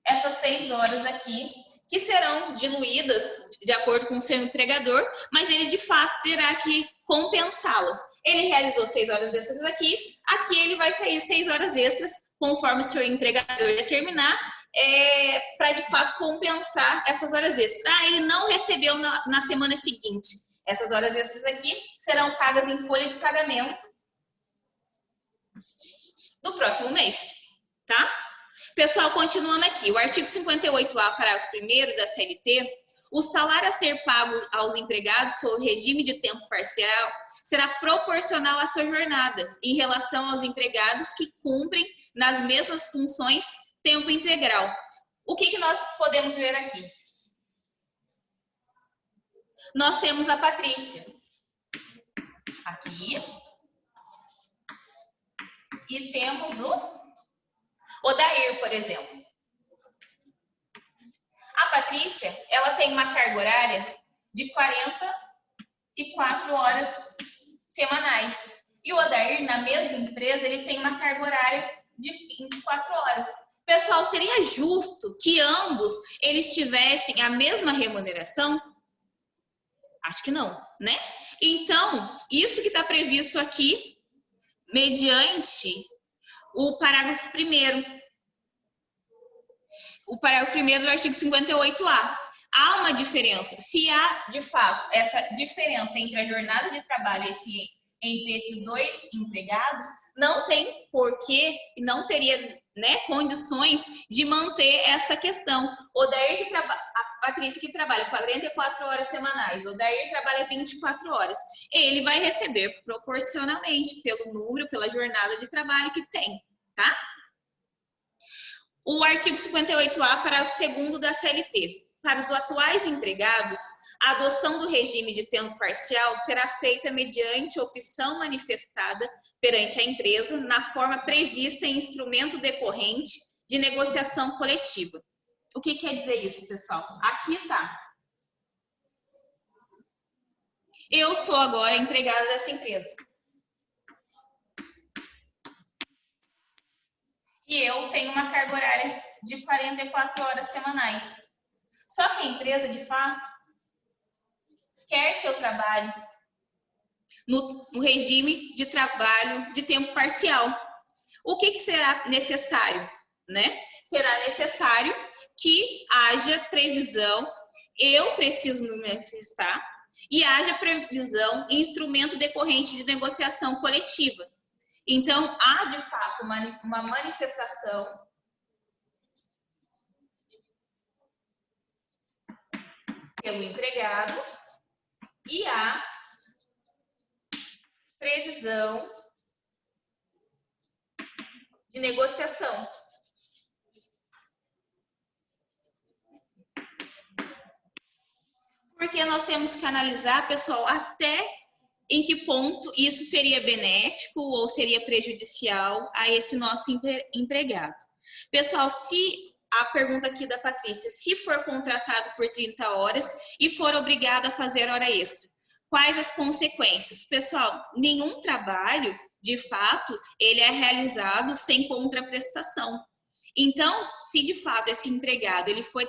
essas 6 horas aqui, que serão diluídas de acordo com o seu empregador, mas ele de fato terá que compensá-las. Ele realizou 6 horas extras aqui, aqui ele vai sair 6 horas extras, conforme o seu empregador determinar, para de fato compensar essas horas extras. Ah, ele não recebeu na semana seguinte. Essas horas extras aqui serão pagas em folha de pagamento do próximo mês, tá? Pessoal, continuando aqui, o artigo 58A, parágrafo 1º da CLT, o salário a ser pago aos empregados sob regime de tempo parcial será proporcional à sua jornada em relação aos empregados que cumprem nas mesmas funções tempo integral. O que nós podemos ver aqui? Nós temos a Patrícia aqui e temos o Odair, por exemplo. A Patrícia, ela tem uma carga horária de 44 horas semanais. E o Odair, na mesma empresa, ele tem uma carga horária de 24 horas. Pessoal, seria justo que ambos eles tivessem a mesma remuneração? Acho que não, né? Então, isso que está previsto aqui, mediante o parágrafo 1º. O parágrafo 1º do artigo 58A. Há uma diferença. Se há, de fato, essa diferença entre a jornada de trabalho entre esses dois empregados, não tem porquê e não teria, né, condições de manter essa questão. A Patrícia que trabalha 44 horas semanais, o Odair trabalha 24 horas. Ele vai receber proporcionalmente pelo número, pela jornada de trabalho que tem, tá? O artigo 58A, parágrafo 2º da CLT. Para os atuais empregados, a adoção do regime de tempo parcial será feita mediante opção manifestada perante a empresa na forma prevista em instrumento decorrente de negociação coletiva. O que quer dizer isso, pessoal? Aqui está. Eu sou agora empregada dessa empresa. E eu tenho uma carga horária de 44 horas semanais. Só que a empresa, de fato, quer que eu trabalhe no regime de trabalho de tempo parcial. O que será necessário, né? Será necessário que haja previsão, eu preciso me manifestar, e haja previsão em instrumento decorrente de negociação coletiva. Então, há, de fato, uma manifestação pelo empregado e há previsão de negociação. Porque nós temos que analisar, pessoal, até em que ponto isso seria benéfico ou seria prejudicial a esse nosso empregado. Pessoal, se a pergunta aqui da Patrícia, se for contratado por 30 horas e for obrigado a fazer hora extra, quais as consequências? Pessoal, nenhum trabalho, de fato, ele é realizado sem contraprestação. Então, se de fato esse empregado ele foi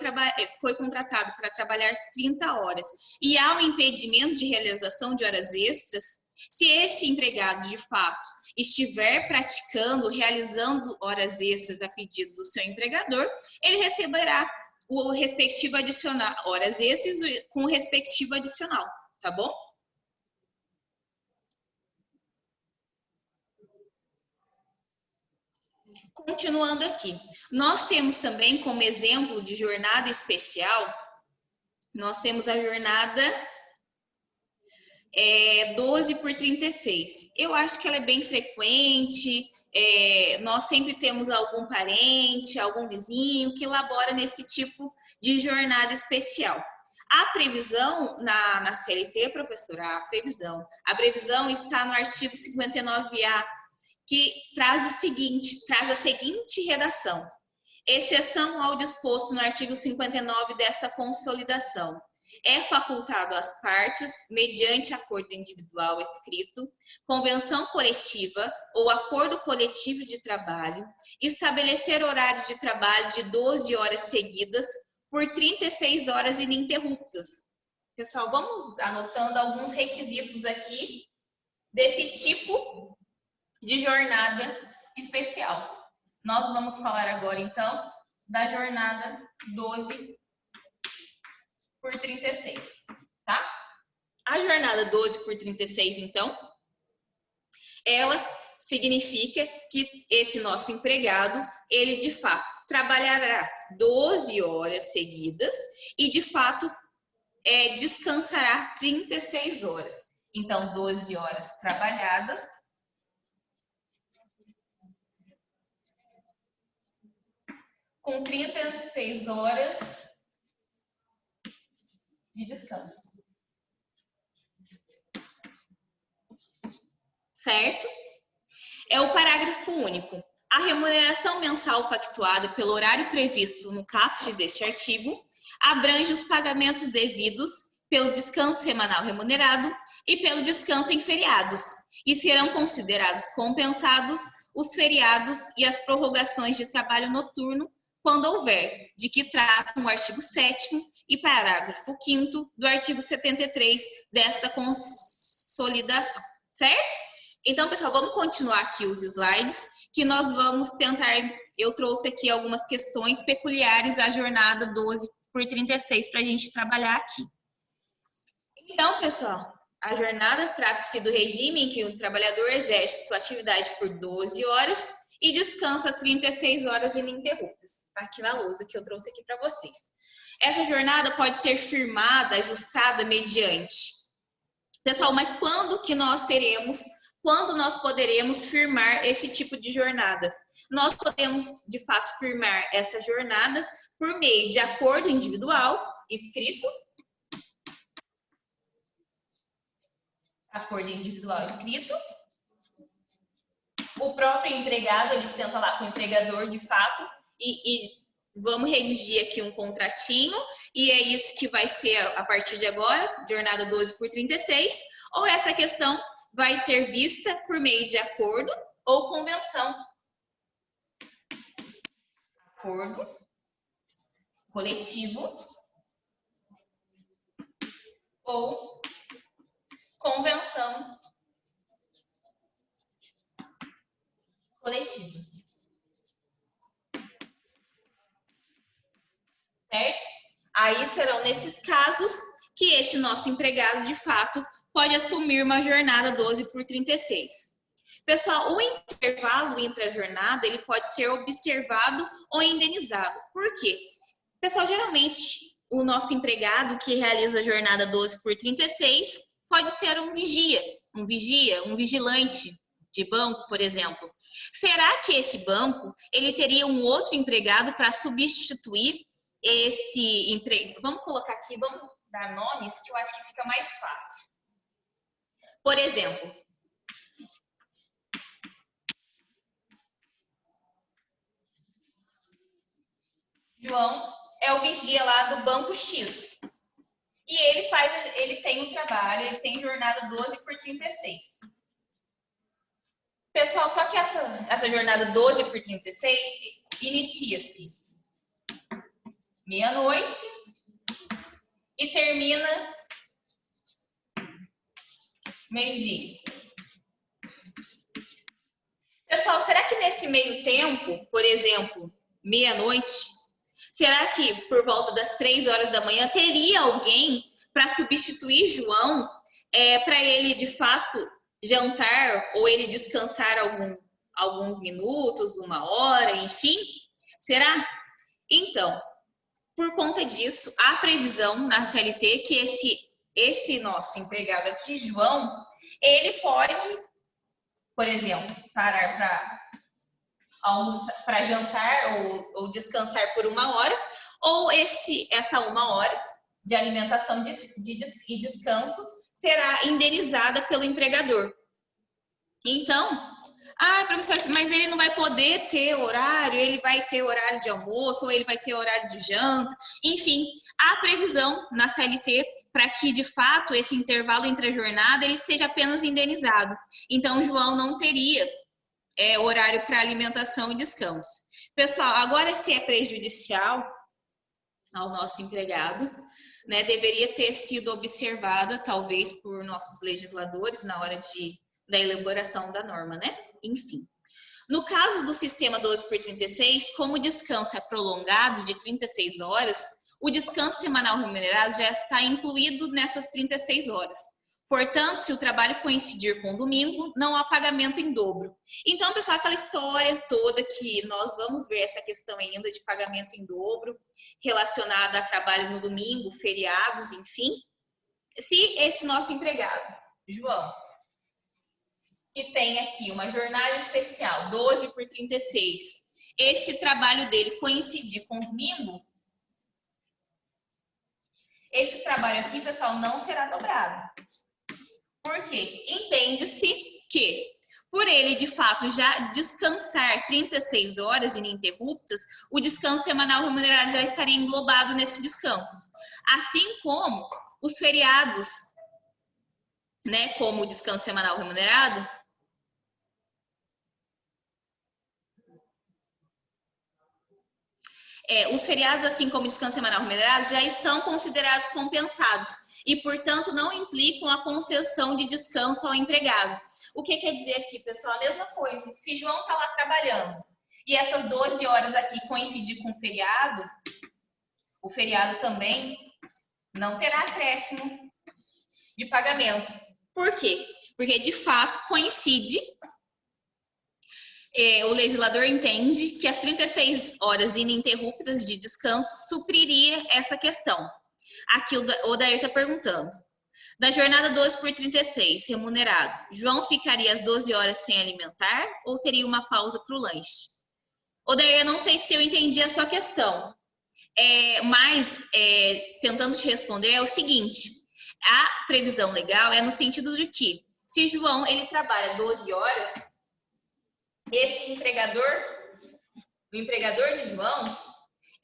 contratado para trabalhar 30 horas e há um impedimento de realização de horas extras, se esse empregado de fato estiver praticando, realizando horas extras a pedido do seu empregador, ele receberá o respectivo adicional, horas extras com o respectivo adicional, tá bom? Continuando aqui, nós temos também como exemplo de jornada especial, nós temos a jornada 12 por 36. Eu acho que ela é bem frequente, nós sempre temos algum parente, algum vizinho que elabora nesse tipo de jornada especial. A previsão na CLT, professora, a previsão está no artigo 59A, que traz a seguinte redação: exceção ao disposto no artigo 59 desta consolidação. É facultado às partes, mediante acordo individual escrito, convenção coletiva ou acordo coletivo de trabalho, estabelecer horário de trabalho de 12 horas seguidas por 36 horas ininterruptas. Pessoal, vamos anotando alguns requisitos aqui desse tipo de jornada especial. Nós vamos falar agora, então, da jornada 12 por 36, tá? A jornada 12 por 36, então, ela significa que esse nosso empregado, ele de fato trabalhará 12 horas seguidas e de fato descansará 36 horas. Então, 12 horas trabalhadas com 36 horas de descanso. Certo? É o parágrafo único. A remuneração mensal pactuada pelo horário previsto no caput deste artigo abrange os pagamentos devidos pelo descanso semanal remunerado e pelo descanso em feriados, e serão considerados compensados os feriados e as prorrogações de trabalho noturno, quando houver, de que tratam o artigo 7º e parágrafo 5º do artigo 73 desta consolidação, certo? Então, pessoal, vamos continuar aqui os slides, que nós vamos tentar, eu trouxe aqui algumas questões peculiares à jornada 12 por 36 para a gente trabalhar aqui. Então, pessoal, a jornada trata-se do regime em que o trabalhador exerce sua atividade por 12 horas e descansa 36 horas ininterruptas. Tá aqui na lousa que eu trouxe aqui para vocês. Essa jornada pode ser firmada, ajustada mediante. Pessoal, mas quando nós poderemos firmar esse tipo de jornada? Nós podemos, de fato, firmar essa jornada por meio de acordo individual, escrito. Acordo individual escrito. O próprio empregado, ele senta lá com o empregador, de fato, e vamos redigir aqui um contratinho, e é isso que vai ser, a partir de agora, jornada 12 por 36, ou essa questão vai ser vista por meio de acordo ou convenção. Acordo coletivo ou convenção coletiva. Certo? Aí serão nesses casos que esse nosso empregado, de fato, pode assumir uma jornada 12 por 36. Pessoal, o intervalo entre a jornada, ele pode ser observado ou indenizado. Por quê? Pessoal, geralmente, o nosso empregado que realiza a jornada 12 por 36 pode ser um vigilante de banco, por exemplo. Será que esse banco, ele teria um outro empregado para substituir esse emprego? Vamos colocar aqui, vamos dar nomes que eu acho que fica mais fácil. Por exemplo, João é o vigia lá do banco X. E ele tem um trabalho, ele tem jornada 12 por 36. Pessoal, só que essa jornada 12 por 36 inicia-se meia-noite e termina meio-dia. Pessoal, será que nesse meio tempo, por exemplo, meia-noite, será que por volta das 3 horas da manhã teria alguém para substituir João, para ele de fato jantar ou ele descansar alguns minutos, uma hora, enfim? Será? Então, por conta disso, há previsão na CLT que esse nosso empregado aqui, João, ele pode, por exemplo, parar para jantar ou descansar por uma hora, ou essa uma hora de alimentação e descanso será indenizada pelo empregador. Então, professor, mas ele não vai poder ter horário, ele vai ter horário de almoço, ou ele vai ter horário de janta, enfim, há previsão na CLT para que, de fato, esse intervalo entre a jornada ele seja apenas indenizado. Então, João não teria horário para alimentação e descanso. Pessoal, agora se é prejudicial ao nosso empregado, né, deveria ter sido observada, talvez, por nossos legisladores na hora de da elaboração da norma, né? Enfim. No caso do sistema 12/36, como o descanso é prolongado de 36 horas, o descanso semanal remunerado já está incluído nessas 36 horas. Portanto, se o trabalho coincidir com o domingo, não há pagamento em dobro. Então, pessoal, aquela história toda que nós vamos ver essa questão ainda de pagamento em dobro, relacionada a trabalho no domingo, feriados, enfim. Se esse nosso empregado, João, que tem aqui uma jornada especial, 12/36, esse trabalho dele coincidir com o domingo, esse trabalho aqui, pessoal, não será dobrado. Por quê? Entende-se que, por ele, de fato, já descansar 36 horas ininterruptas, o descanso semanal remunerado já estaria englobado nesse descanso. Assim como os feriados, né, como o descanso semanal remunerado, os feriados, assim como o descanso semanal remunerado, já são considerados compensados e, portanto, não implicam a concessão de descanso ao empregado. O que quer dizer aqui, pessoal? A mesma coisa. Se João está lá trabalhando e essas 12 horas aqui coincidir com o feriado também não terá acréscimo de pagamento. Por quê? Porque, de fato, coincide. O legislador entende que as 36 horas ininterruptas de descanso supriria essa questão. Aqui o Odair está perguntando. Da jornada 12/36, remunerado, João ficaria as 12 horas sem alimentar ou teria uma pausa para o lanche? Odair, eu não sei se eu entendi a sua questão, mas tentando te responder é o seguinte, a previsão legal é no sentido de que se João ele trabalha 12 horas, esse o empregador de João,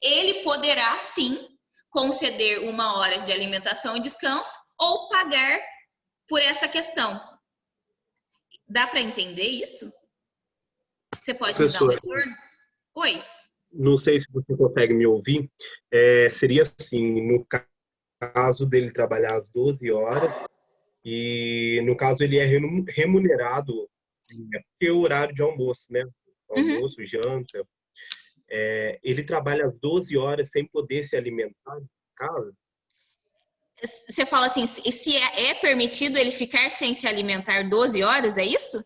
ele poderá sim conceder 1 hora de alimentação e descanso ou pagar por essa questão. Dá para entender isso? Você pode me dar um retorno? Oi. Não sei se você consegue me ouvir. Seria assim, no caso dele trabalhar às 12 horas, e no caso ele é remunerado, porque é o horário de almoço, né? Almoço, janta. Ele trabalha às 12 horas sem poder se alimentar em casa? Você fala assim, se é permitido ele ficar sem se alimentar 12 horas, é isso?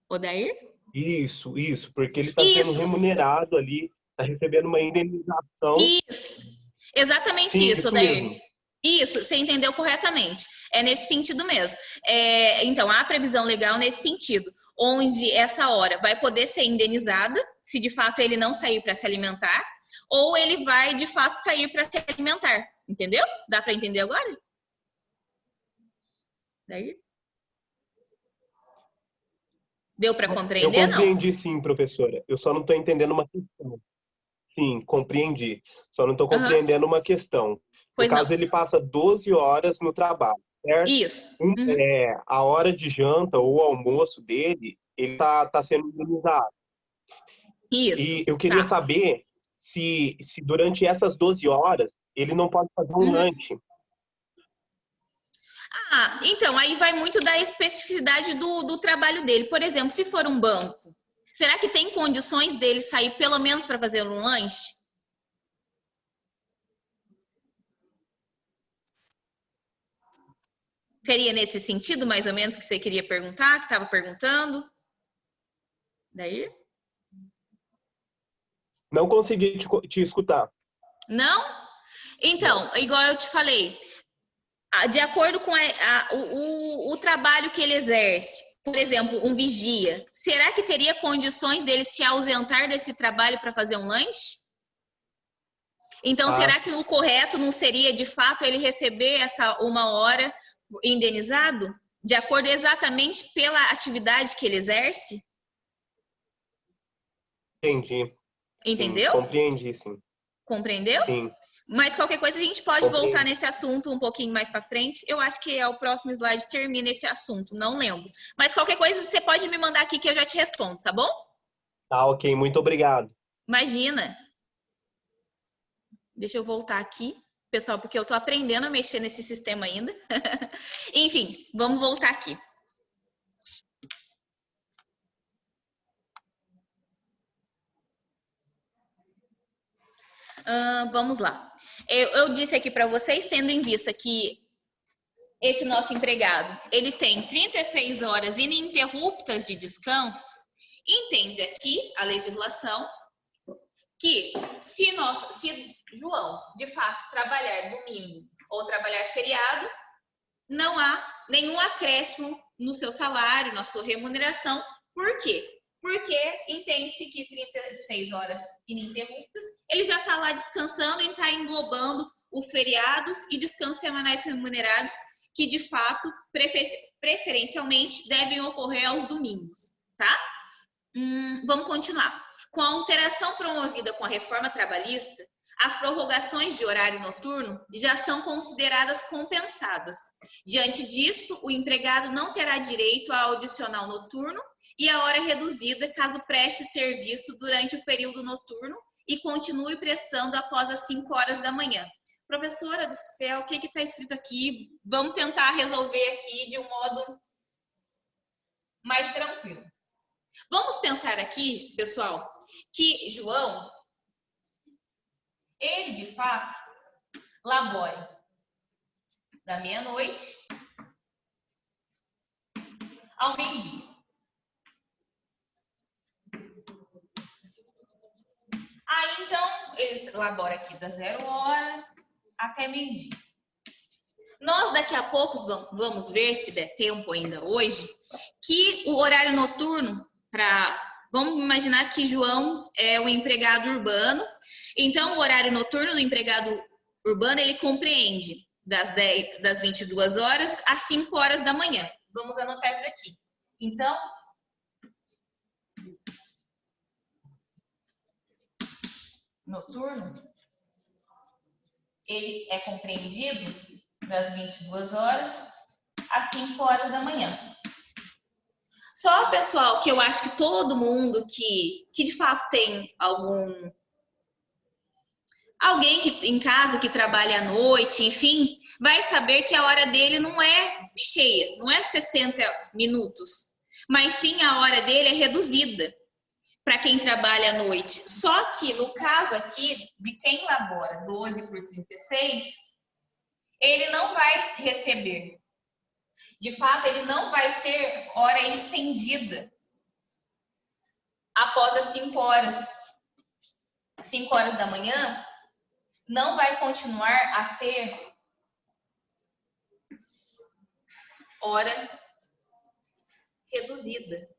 Odair? Isso, porque ele está sendo remunerado ali, está recebendo uma indenização. Isso, exatamente. Sim, isso, Odair. Mesmo. Isso, você entendeu corretamente. É nesse sentido mesmo. Então, há previsão legal nesse sentido, onde essa hora vai poder ser indenizada, se de fato ele não sair para se alimentar, ou ele vai de fato sair para se alimentar. Entendeu? Dá para entender agora? Daí? Deu para compreender, não? Eu compreendi, sim, professora. Eu só não estou entendendo uma questão. Sim, compreendi. Só não estou compreendendo uma questão. No caso, ele passa 12 horas no trabalho, certo? Isso. A hora de janta ou almoço dele, ele tá sendo indenizado. Isso. E eu queria saber se durante essas 12 horas ele não pode fazer um lanche. Então, aí vai muito da especificidade do trabalho dele. Por exemplo, se for um banco, será que tem condições dele sair pelo menos para fazer um lanche? Seria nesse sentido, mais ou menos, que você queria perguntar, que estava perguntando? Daí? Não consegui te escutar. Não? Então, igual eu te falei, de acordo com o trabalho que ele exerce, por exemplo, um vigia, será que teria condições dele se ausentar desse trabalho para fazer um lanche? Então, será que o correto não seria, de fato, ele receber essa 1 hora indenizado? De acordo exatamente pela atividade que ele exerce? Entendi. Entendeu? Sim, compreendi, sim. Compreendeu? Sim. Mas qualquer coisa a gente pode voltar nesse assunto um pouquinho mais para frente. Eu acho que o próximo slide termina esse assunto, não lembro. Mas qualquer coisa você pode me mandar aqui que eu já te respondo, tá bom? Tá, ok. Muito obrigado. Imagina. Deixa eu voltar aqui. pessoal, porque eu tô aprendendo a mexer nesse sistema ainda. Enfim, vamos voltar aqui. Vamos lá. Eu disse aqui para vocês, tendo em vista que esse nosso empregado, ele tem 36 horas ininterruptas de descanso, entende aqui a legislação que se João, de fato, trabalhar domingo ou trabalhar feriado, não há nenhum acréscimo no seu salário, na sua remuneração. Por quê? Porque entende-se que 36 horas ininterruptas, ele já está lá descansando e está englobando os feriados e descansos semanais remunerados que, de fato, preferencialmente devem ocorrer aos domingos, tá? Vamos continuar. Com a alteração promovida com a reforma trabalhista, as prorrogações de horário noturno já são consideradas compensadas. Diante disso, o empregado não terá direito ao adicional noturno e à hora reduzida caso preste serviço durante o período noturno e continue prestando após as 5 horas da manhã. Professora do céu, o que está escrito aqui? Vamos tentar resolver aqui de um modo mais tranquilo. Vamos pensar aqui, pessoal, que João, ele de fato labore da meia-noite ao meio-dia. Aí, então, ele labora aqui da 0 hora até meio-dia. Nós, daqui a pouco, vamos ver, se der tempo ainda hoje, que o horário noturno Vamos imaginar que João é um empregado urbano, então o horário noturno do empregado urbano, ele compreende das 22 horas às 5 horas da manhã. Vamos anotar isso daqui. Então, noturno, ele é compreendido das 22 horas às 5 horas da manhã. Só, pessoal, que eu acho que todo mundo que de fato tem alguém que, em casa que trabalha à noite, enfim, vai saber que a hora dele não é cheia, não é 60 minutos, mas sim a hora dele é reduzida para quem trabalha à noite. Só que no caso aqui, de quem labora 12 por 36, ele não vai receber. De fato, ele não vai ter hora estendida após as 5 horas. 5 horas da manhã, não vai continuar a ter hora reduzida.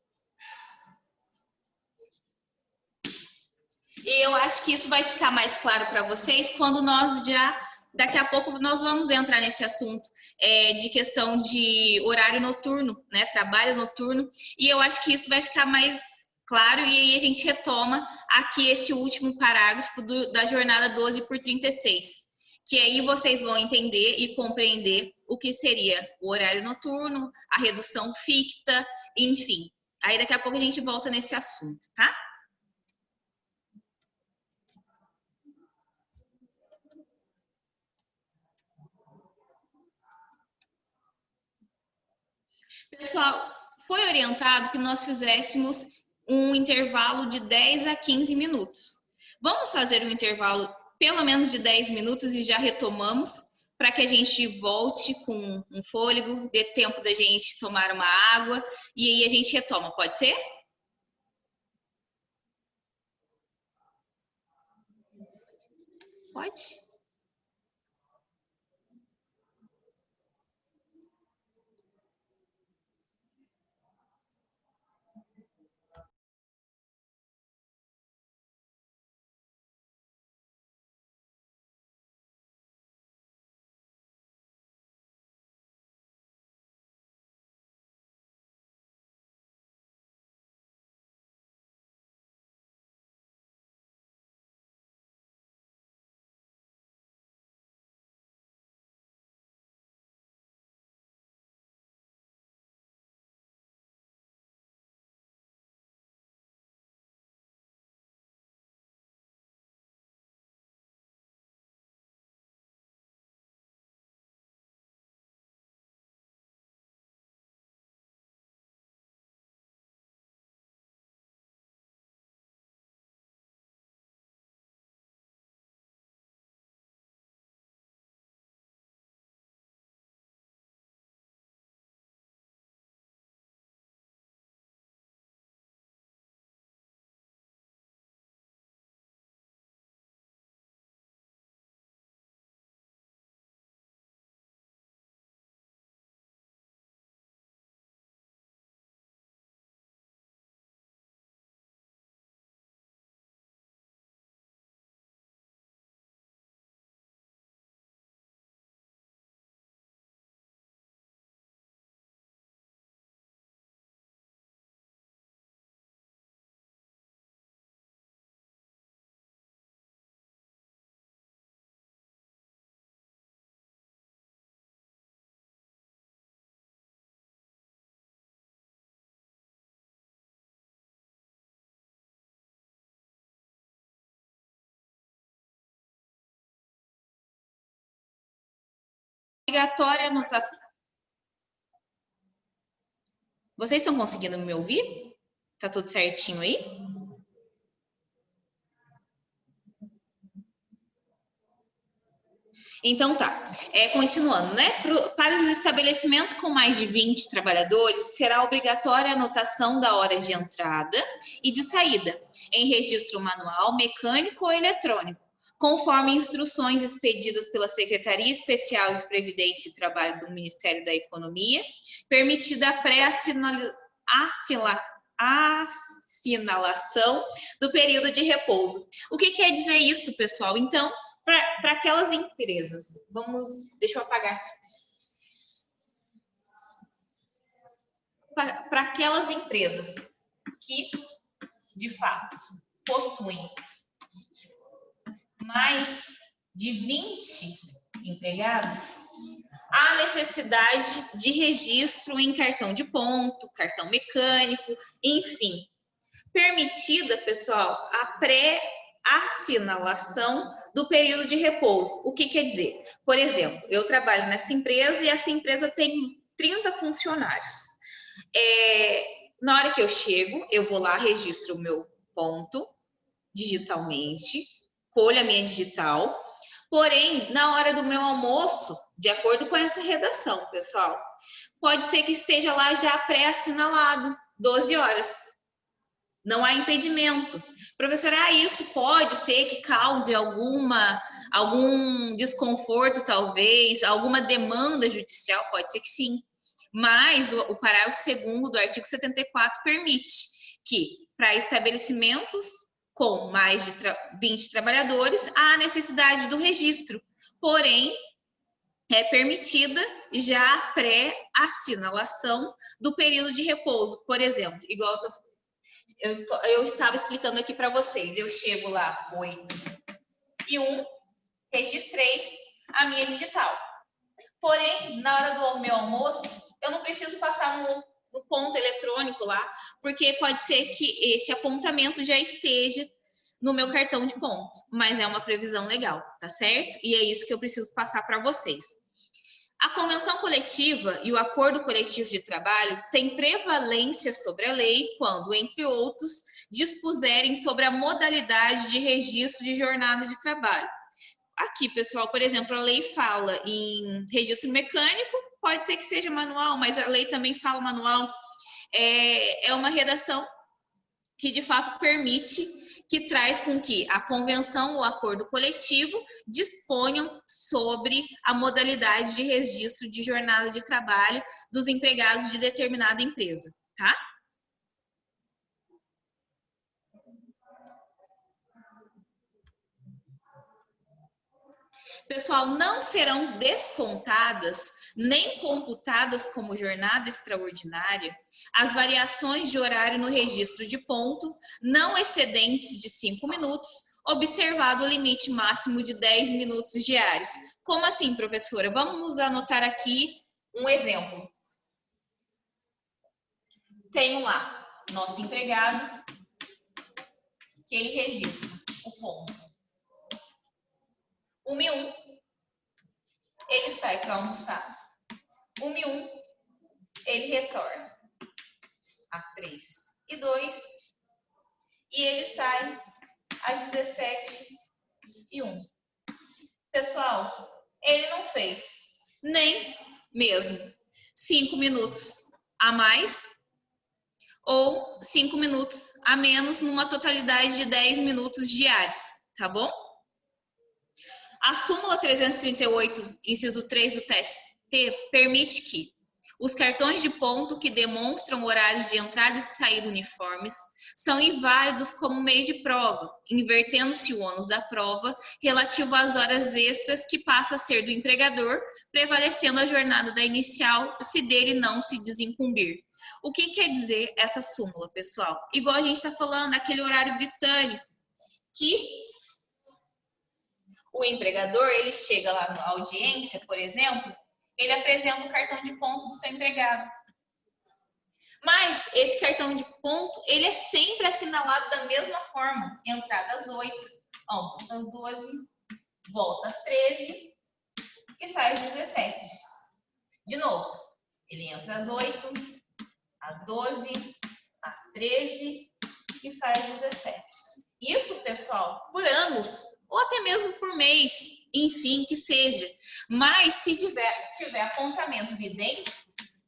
E eu acho que isso vai ficar mais claro para vocês quando daqui a pouco nós vamos entrar nesse assunto de questão de horário noturno, né, trabalho noturno, e eu acho que isso vai ficar mais claro, e aí a gente retoma aqui esse último parágrafo da jornada 12 por 36, que aí vocês vão entender e compreender o que seria o horário noturno, a redução ficta, enfim. Aí daqui a pouco a gente volta nesse assunto, tá? Pessoal, foi orientado que nós fizéssemos um intervalo de 10 a 15 minutos. Vamos fazer um intervalo pelo menos de 10 minutos e já retomamos para que a gente volte com um fôlego, dê tempo da gente tomar uma água e aí a gente retoma, pode ser? Pode. obrigatória anotação. Vocês estão conseguindo me ouvir? Tá tudo certinho aí? Então tá, continuando, né? Para os estabelecimentos com mais de 20 trabalhadores, será obrigatória a anotação da hora de entrada e de saída, em registro manual, mecânico ou eletrônico, conforme instruções expedidas pela Secretaria Especial de Previdência e Trabalho do Ministério da Economia, permitida a pré-assinalação do período de repouso. O que quer dizer isso, pessoal? Então, para aquelas empresas, deixa eu apagar aqui. Para aquelas empresas que, de fato, possuem mais de 20 empregados, há necessidade de registro em cartão de ponto, cartão mecânico, enfim. Permitida, pessoal, a pré-assinalação do período de repouso. O que quer dizer? Por exemplo, eu trabalho nessa empresa e essa empresa tem 30 funcionários. Na hora que eu chego, eu vou lá, registro o meu ponto digitalmente, colho a minha digital, porém, na hora do meu almoço, de acordo com essa redação, pessoal, pode ser que esteja lá já pré-assinalado, 12 horas. Não há impedimento. Professora, isso pode ser que cause algum desconforto, talvez, alguma demanda judicial? Pode ser que sim. Mas o parágrafo 2º do artigo 74 permite que, para estabelecimentos com mais de 20 trabalhadores, há necessidade do registro. Porém, é permitida já a pré-assinalação do período de repouso. Por exemplo, igual eu estava explicando aqui para vocês, eu chego lá 8h01, registrei a minha digital. Porém, na hora do meu almoço, eu não preciso passar no ponto eletrônico lá, porque pode ser que esse apontamento já esteja no meu cartão de ponto, mas é uma previsão legal, tá certo? E é isso que eu preciso passar para vocês. A convenção coletiva e o acordo coletivo de trabalho têm prevalência sobre a lei quando, entre outros, dispuserem sobre a modalidade de registro de jornada de trabalho. Aqui, pessoal, por exemplo, a lei fala em registro mecânico, pode ser que seja manual, mas a lei também fala manual. É uma redação que, de fato, permite, que traz com que a convenção ou acordo coletivo disponham sobre a modalidade de registro de jornada de trabalho dos empregados de determinada empresa, tá? Pessoal, não serão descontadas nem computadas como jornada extraordinária as variações de horário no registro de ponto não excedentes de 5 minutos, observado o limite máximo de 10 minutos diários. Como assim, professora? Vamos anotar aqui um exemplo. Tenho lá nosso empregado, que ele registra o ponto 1h01, ele sai para almoçar. 1h01, ele retorna às 3h02 e ele sai às 17h01. Pessoal, ele não fez nem mesmo 5 minutos a mais ou 5 minutos a menos numa totalidade de 10 minutos diários, tá bom? A súmula 338, inciso 3 do TST, permite que os cartões de ponto que demonstram horários de entrada e saída uniformes são inválidos como meio de prova, invertendo-se o ônus da prova relativo às horas extras que passa a ser do empregador, prevalecendo a jornada da inicial se dele não se desincumbir. O que quer dizer essa súmula, pessoal? Igual a gente está falando, aquele horário britânico, que o empregador, ele chega lá na audiência, por exemplo, ele apresenta o cartão de ponto do seu empregado. Mas esse cartão de ponto, ele é sempre assinalado da mesma forma. Entrada às 8, almoço às 12, volta às 13, e sai às 17. De novo, ele entra às 8, às 12, às 13 e sai às 17. Isso, pessoal, por anos, ou até mesmo por mês, enfim, que seja. Mas se tiver apontamentos idênticos,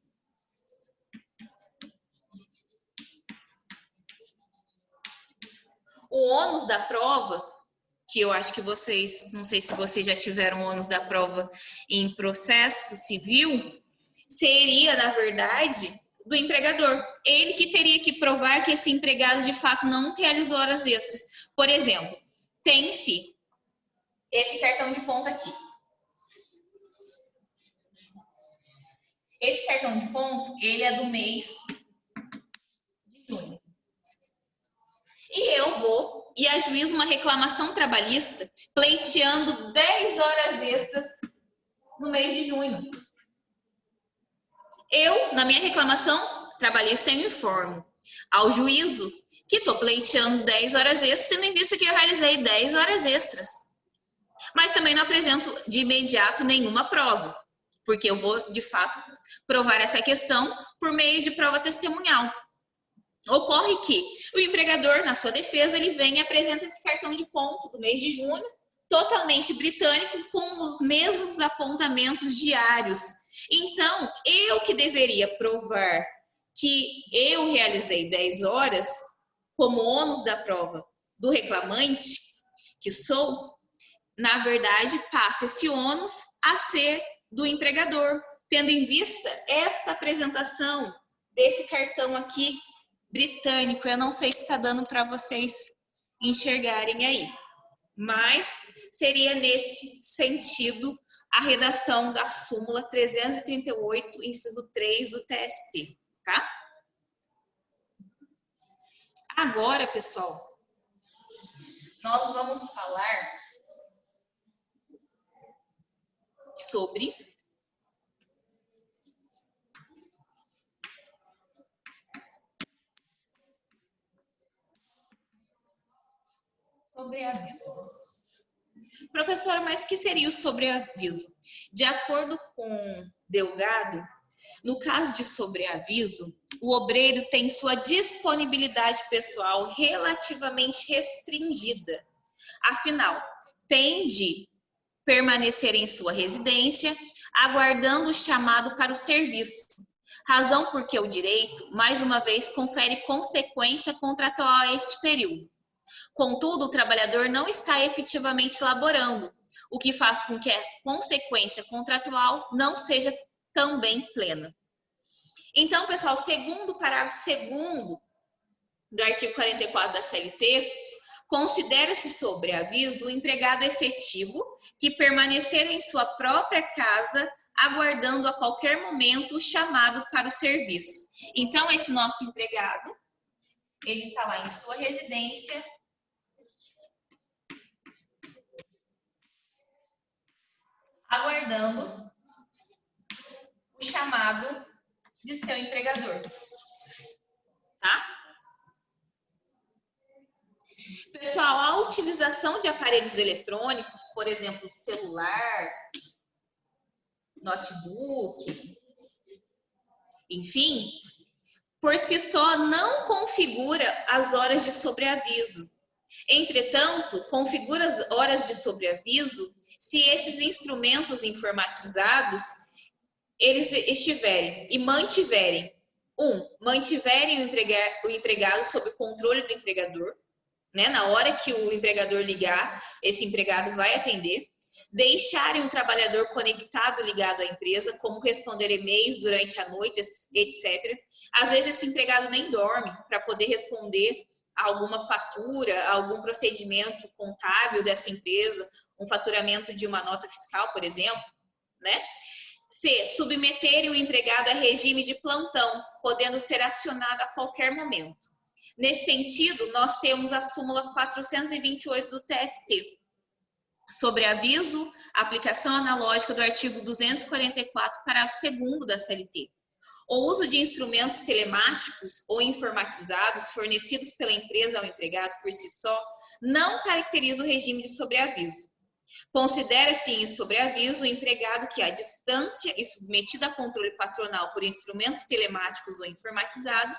o ônus da prova, que eu acho que vocês, não sei se vocês já tiveram ônus da prova em processo civil, seria, na verdade, do empregador. Ele que teria que provar que esse empregado, de fato, não realizou horas extras. Por exemplo, tem-se esse cartão de ponto aqui. Esse cartão de ponto, ele é do mês de junho. E eu vou e ajuizo uma reclamação trabalhista pleiteando 10 horas extras no mês de junho. Eu, na minha reclamação trabalhista, eu informo ao juízo que estou pleiteando 10 horas extras, tendo em vista que eu realizei 10 horas extras. Mas também não apresento de imediato nenhuma prova, porque eu vou, de fato, provar essa questão por meio de prova testemunhal. Ocorre que o empregador, na sua defesa, ele vem e apresenta esse cartão de ponto do mês de junho, totalmente britânico, com os mesmos apontamentos diários. Então, eu que deveria provar que eu realizei 10 horas, como ônus da prova do reclamante, que sou, na verdade, passa esse ônus a ser do empregador, tendo em vista esta apresentação desse cartão aqui, britânico. Eu não sei se está dando para vocês enxergarem aí, mas seria nesse sentido a redação da súmula 338, inciso 3 do TST, tá? Agora, pessoal, nós vamos falar sobre sobreaviso. Professora, mas o que seria o sobreaviso? De acordo com Delgado, no caso de sobreaviso, o obreiro tem sua disponibilidade pessoal relativamente restringida. Afinal, tem de permanecer em sua residência, aguardando o chamado para o serviço. Razão porque o direito, mais uma vez, confere consequência contratual a este período. Contudo, o trabalhador não está efetivamente laborando, o que faz com que a consequência contratual não seja também plena. Então, pessoal, segundo o parágrafo 2º do artigo 44 da CLT, considera-se sobreaviso o empregado efetivo que permanecer em sua própria casa, aguardando a qualquer momento o chamado para o serviço. Então, esse nosso empregado, ele está lá em sua residência, aguardando o chamado de seu empregador, tá? Pessoal, a utilização de aparelhos eletrônicos, por exemplo, celular, notebook, enfim, por si só não configura as horas de sobreaviso. Entretanto, configura as horas de sobreaviso se esses instrumentos informatizados eles estiverem e mantiverem o empregado sob o controle do empregador, né? Na hora que o empregador ligar, esse empregado vai atender. Deixarem um trabalhador conectado, ligado à empresa, como responder e-mails durante a noite, etc. Às vezes esse empregado nem dorme para poder responder a alguma fatura, a algum procedimento contábil dessa empresa, um faturamento de uma nota fiscal, por exemplo, né? C. Submeterem o empregado a regime de plantão, podendo ser acionado a qualquer momento. Nesse sentido, nós temos a súmula 428 do TST. Sobreaviso, aplicação analógica do artigo 244, parágrafo 2º da CLT. O uso de instrumentos telemáticos ou informatizados fornecidos pela empresa ao empregado por si só não caracteriza o regime de sobreaviso. Considera-se em sobreaviso o empregado que, à distância e submetido a controle patronal por instrumentos telemáticos ou informatizados,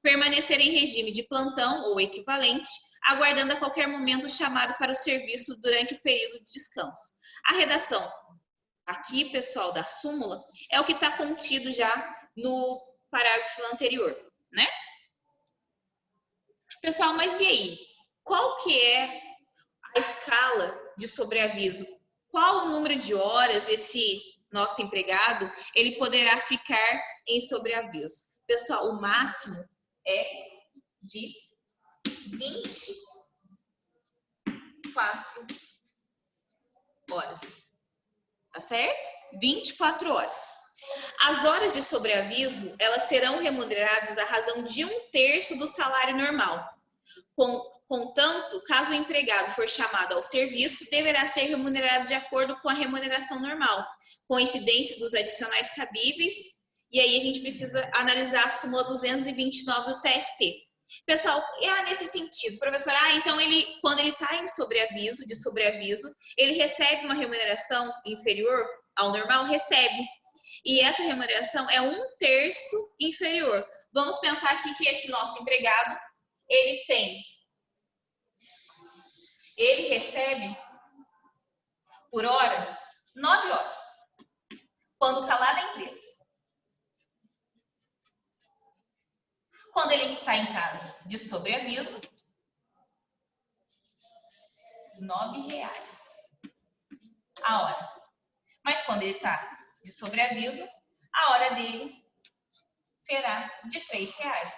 permanecer em regime de plantão ou equivalente, aguardando a qualquer momento o chamado para o serviço durante o período de descanso. A redação aqui, pessoal, da súmula, é o que está contido já no parágrafo anterior, né? Pessoal, mas e aí? Qual que é a escala de sobreaviso? Qual o número de horas esse nosso empregado ele poderá ficar em sobreaviso? Pessoal, o máximo é de 24 horas. Tá certo? 24 horas. As horas de sobreaviso, elas serão remuneradas à razão de 1/3 do salário normal. Contanto, caso o empregado for chamado ao serviço, deverá ser remunerado de acordo com a remuneração normal, com incidência dos adicionais cabíveis, e aí a gente precisa analisar a súmula 229 do TST. Pessoal, nesse sentido, professor, então quando ele está em sobreaviso, ele recebe uma remuneração inferior ao normal? Recebe. E essa remuneração é 1/3 inferior. Vamos pensar aqui que esse nosso empregado, ele recebe por hora 9 horas, quando está lá na empresa. Quando ele está em casa de sobreaviso, R$9 a hora. Mas quando ele está de sobreaviso, a hora dele será de R$3.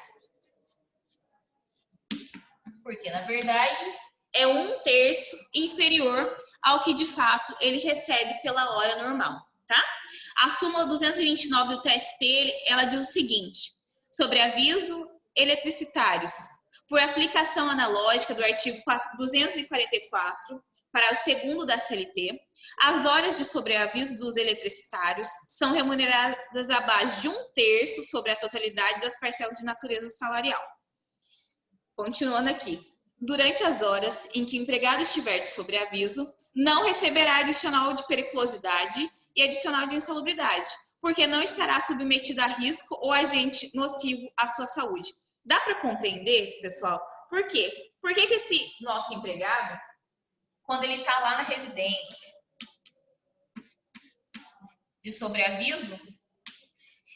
Porque, na verdade, é 1/3 inferior ao que, de fato, ele recebe pela hora normal, tá? A súmula 229 do TST, ela diz o seguinte: sobreaviso eletricitários, por aplicação analógica do artigo 244, para o segundo da CLT, as horas de sobreaviso dos eletricitários são remuneradas à base de 1/3 sobre a totalidade das parcelas de natureza salarial. Continuando aqui. Durante as horas em que o empregado estiver de sobreaviso, não receberá adicional de periculosidade e adicional de insalubridade, porque não estará submetido a risco ou agente nocivo à sua saúde. Dá para compreender, pessoal? Por quê? Por que esse nosso empregado, quando ele está lá na residência de sobreaviso,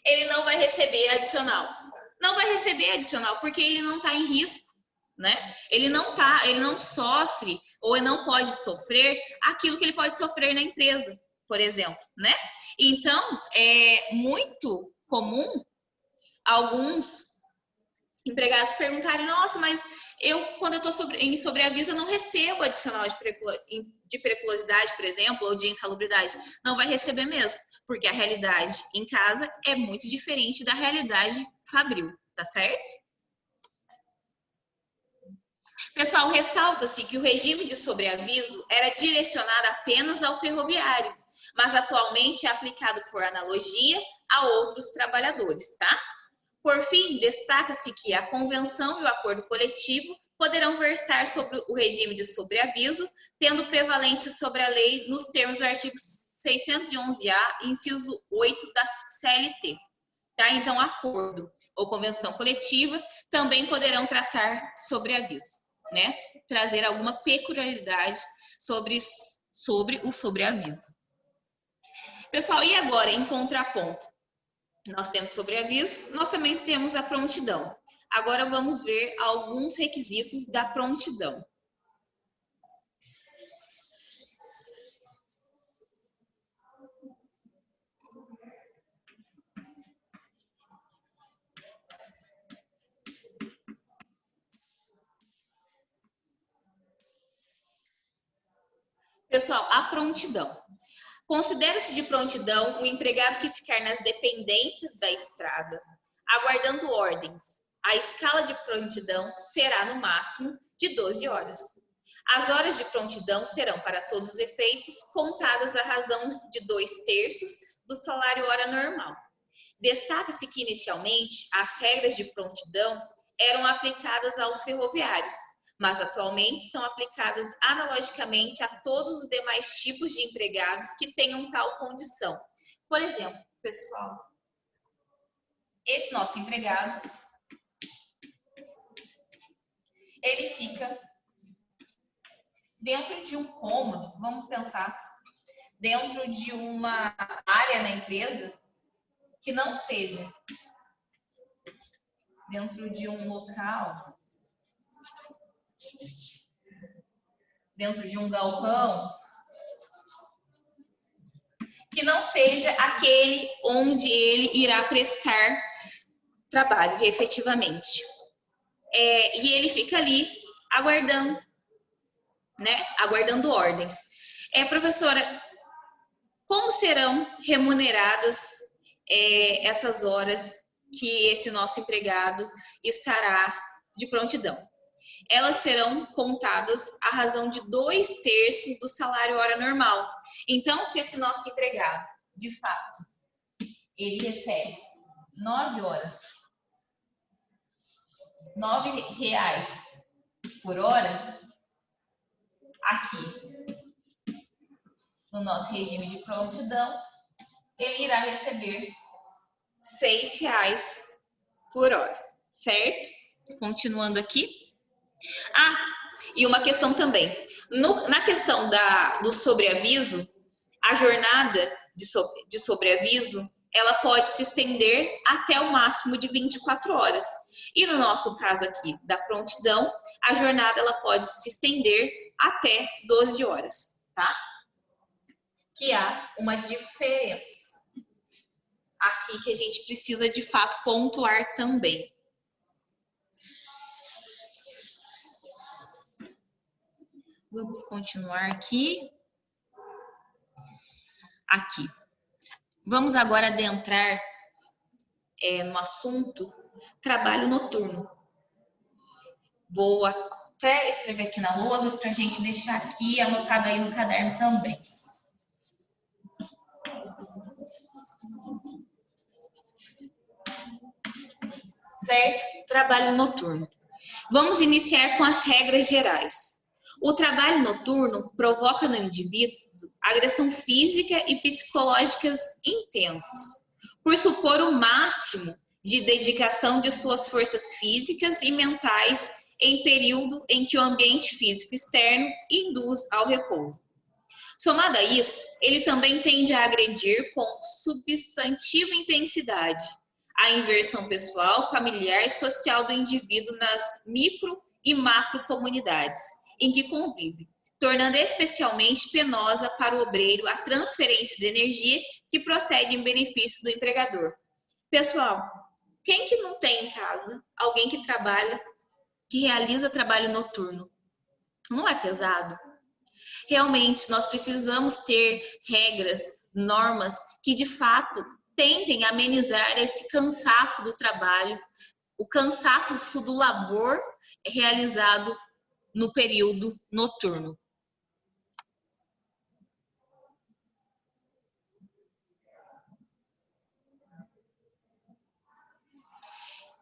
ele não vai receber adicional? Não vai receber adicional porque ele não está em risco, né? Ele não sofre ou não pode sofrer aquilo que ele pode sofrer na empresa, por exemplo, né? Então, é muito comum alguns empregados perguntarem: nossa, mas quando eu estou em sobreaviso, eu não recebo adicional de periculosidade, por exemplo, ou de insalubridade. Não vai receber mesmo, porque a realidade em casa é muito diferente da realidade fabril, tá certo? Pessoal, ressalta-se que o regime de sobreaviso era direcionado apenas ao ferroviário, mas atualmente é aplicado por analogia a outros trabalhadores, tá? Por fim, destaca-se que a convenção e o acordo coletivo poderão versar sobre o regime de sobreaviso, tendo prevalência sobre a lei nos termos do artigo 611-A, inciso 8 da CLT. Tá? Então, acordo ou convenção coletiva também poderão tratar sobreaviso, né? Trazer alguma peculiaridade sobre o sobreaviso. Pessoal, e agora, em contraponto? Nós temos sobreaviso, nós também temos a prontidão. Agora vamos ver alguns requisitos da prontidão. Pessoal, a prontidão. Considera-se de prontidão o empregado que ficar nas dependências da estrada, aguardando ordens. A escala de prontidão será no máximo de 12 horas. As horas de prontidão serão, para todos os efeitos, contadas à razão de 2/3 do salário hora normal. Destaca-se que, inicialmente, as regras de prontidão eram aplicadas aos ferroviários, mas atualmente são aplicadas analogicamente a todos os demais tipos de empregados que tenham tal condição. Por exemplo, pessoal, esse nosso empregado, ele fica dentro de um cômodo, vamos pensar, dentro de uma área na empresa que não seja dentro de um local, dentro de um galpão, que não seja aquele onde ele irá prestar trabalho, efetivamente. E ele fica ali aguardando, né? Aguardando ordens. Professora, como serão remuneradas essas horas que esse nosso empregado estará de prontidão? Elas serão contadas à razão de 2/3 do salário hora normal. Então, se esse nosso empregado, de fato, ele recebe 9 horas, R$ 9 por hora, aqui no nosso regime de prontidão, ele irá receber R$ 6 por hora, certo? Continuando aqui. E uma questão também. Na questão do sobreaviso, a jornada de sobreaviso, ela pode se estender até o máximo de 24 horas. E no nosso caso aqui da prontidão, a jornada ela pode se estender até 12 horas, tá? Que há uma diferença aqui que a gente precisa de fato pontuar também. Vamos continuar aqui. Vamos agora adentrar no assunto trabalho noturno. Vou até escrever aqui na lousa para a gente deixar aqui anotado aí no caderno também. Certo? Trabalho noturno. Vamos iniciar com as regras gerais. O trabalho noturno provoca no indivíduo agressão física e psicológicas intensas, por supor o máximo de dedicação de suas forças físicas e mentais em período em que o ambiente físico externo induz ao repouso. Somado a isso, ele também tende a agredir com substantiva intensidade a inversão pessoal, familiar e social do indivíduo nas micro e macro comunidades em que convive, tornando especialmente penosa para o obreiro a transferência de energia que procede em benefício do empregador. Pessoal, quem que não tem em casa alguém que trabalha, que realiza trabalho noturno? Não é pesado? Realmente, nós precisamos ter regras, normas que, de fato, tentem amenizar esse cansaço do trabalho, o cansaço do labor realizado no período noturno.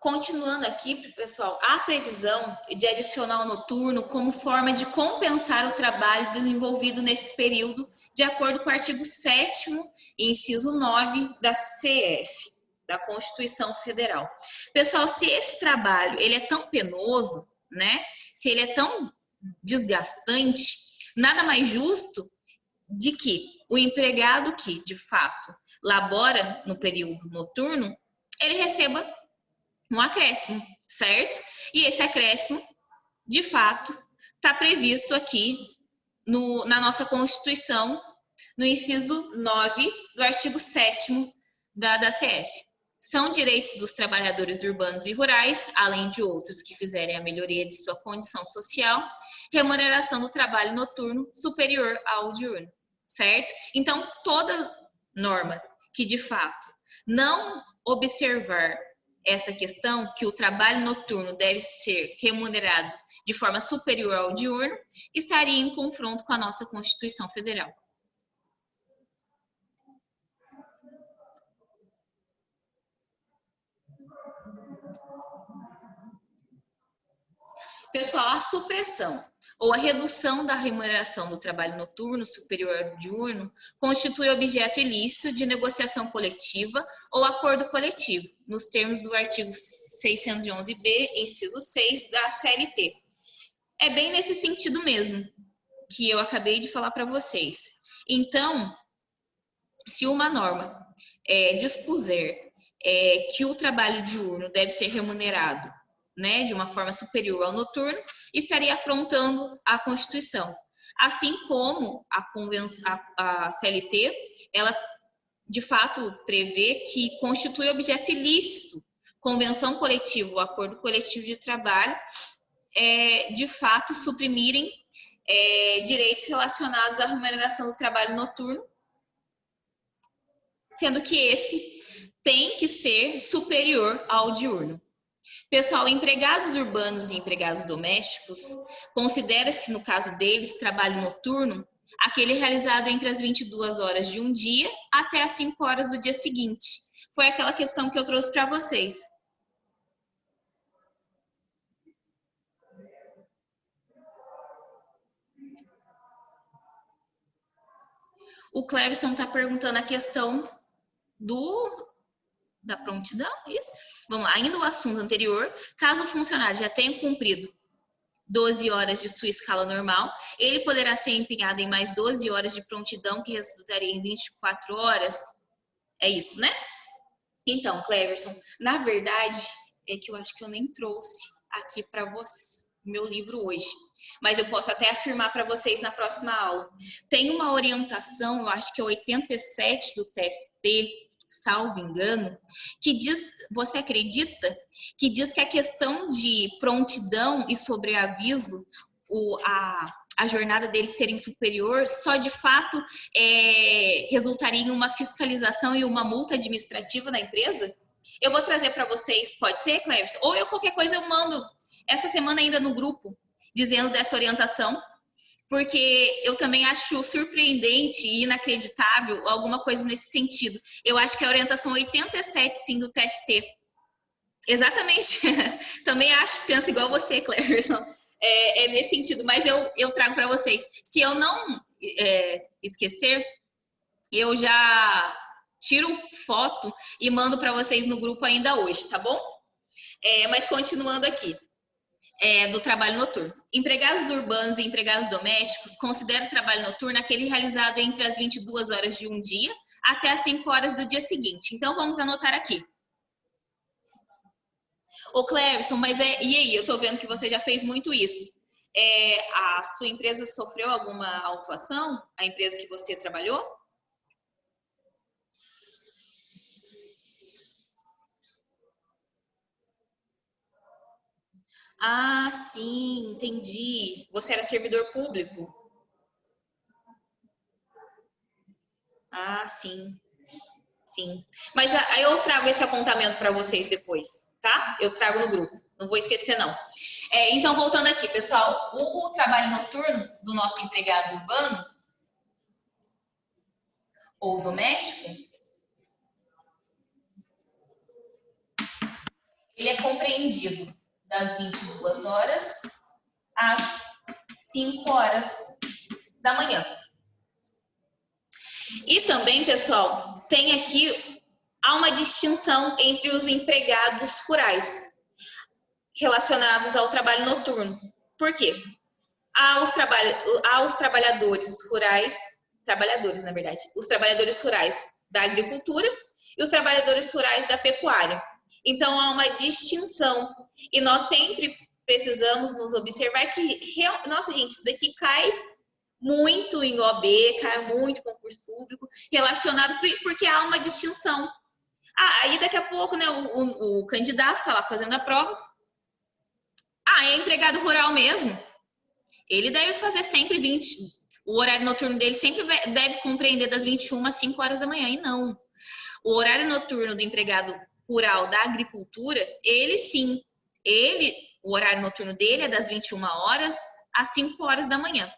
Continuando aqui, pessoal, há previsão de adicional noturno como forma de compensar o trabalho desenvolvido nesse período, de acordo com o artigo 7º, inciso 9 da CF, da Constituição Federal. Pessoal, se esse trabalho ele é tão penoso, né? Se ele é tão desgastante, nada mais justo de que o empregado que, de fato, labora no período noturno, ele receba um acréscimo, certo? E esse acréscimo, de fato, está previsto aqui na nossa Constituição, no inciso 9 do artigo 7º da CF. São direitos dos trabalhadores urbanos e rurais, além de outros que fizerem a melhoria de sua condição social, remuneração do trabalho noturno superior ao diurno, certo? Então, toda norma que, de fato, não observar essa questão, que o trabalho noturno deve ser remunerado de forma superior ao diurno, estaria em confronto com a nossa Constituição Federal. Pessoal, a supressão ou a redução da remuneração do trabalho noturno superior ao diurno constitui objeto ilícito de negociação coletiva ou acordo coletivo, nos termos do artigo 611b, inciso 6 da CLT. É bem nesse sentido mesmo que eu acabei de falar para vocês. Então, se uma norma dispuser que o trabalho diurno deve ser remunerado, né, de uma forma superior ao noturno, estaria afrontando a Constituição. Assim como a CLT, ela de fato prevê que constitui objeto ilícito, convenção coletiva ou acordo coletivo de trabalho, de fato suprimirem direitos relacionados à remuneração do trabalho noturno, sendo que esse tem que ser superior ao diurno. Pessoal, empregados urbanos e empregados domésticos, considera-se, no caso deles, trabalho noturno, aquele realizado entre as 22 horas de um dia até as 5 horas do dia seguinte. Foi aquela questão que eu trouxe para vocês. O Clevison está perguntando a questão da prontidão, isso? Vamos lá, ainda o assunto anterior, caso o funcionário já tenha cumprido 12 horas de sua escala normal, ele poderá ser empenhado em mais 12 horas de prontidão, que resultaria em 24 horas. É isso, né? Então, Cleverson, na verdade, é que eu acho que eu nem trouxe aqui para você meu livro hoje, mas eu posso até afirmar para vocês na próxima aula. Tem uma orientação, eu acho que é 87 do TST, salvo engano, que diz, você acredita, que diz que a questão de prontidão e sobreaviso, a jornada deles serem superior, só de fato resultaria em uma fiscalização e uma multa administrativa na empresa? Eu vou trazer para vocês, pode ser, Cleves? Ou qualquer coisa eu mando essa semana ainda no grupo, dizendo dessa orientação, porque eu também acho surpreendente e inacreditável alguma coisa nesse sentido. Eu acho que é a orientação 87, sim, do TST. Exatamente. Também acho, penso igual você, Cleverson. É nesse sentido, mas eu trago para vocês. Se eu não esquecer, eu já tiro foto e mando para vocês no grupo ainda hoje, tá bom? Mas continuando aqui. Do trabalho noturno. Empregados urbanos e empregados domésticos consideram o trabalho noturno aquele realizado entre as 22 horas de um dia até as 5 horas do dia seguinte. Então, vamos anotar aqui. Ô, Cleverson, mas e aí? Eu tô vendo que você já fez muito isso. A sua empresa sofreu alguma autuação? A empresa que você trabalhou? Ah, sim, entendi. Você era servidor público? Ah, sim. Sim. Mas aí eu trago esse apontamento para vocês depois, tá? Eu trago no grupo. Não vou esquecer, não. Então, voltando aqui, pessoal. O trabalho noturno do nosso empregado urbano ou doméstico, ele é compreendido das 22 horas às 5 horas da manhã. E também, pessoal, tem aqui, há uma distinção entre os empregados rurais relacionados ao trabalho noturno. Por quê? Há os trabalhadores rurais, na verdade, os trabalhadores rurais da agricultura e os trabalhadores rurais da pecuária. Então, há uma distinção. E nós sempre precisamos nos observar que, nossa, gente, isso daqui cai muito em OAB, cai muito em concurso público, relacionado, porque há uma distinção. Aí daqui a pouco, né, o candidato está lá fazendo a prova. É empregado rural mesmo. Ele deve fazer sempre 20. O horário noturno dele sempre deve compreender das 21 às 5 horas da manhã. E não. O horário noturno do empregado rural da agricultura, ele sim. O horário noturno dele é das 21 horas às 5 horas da manhã.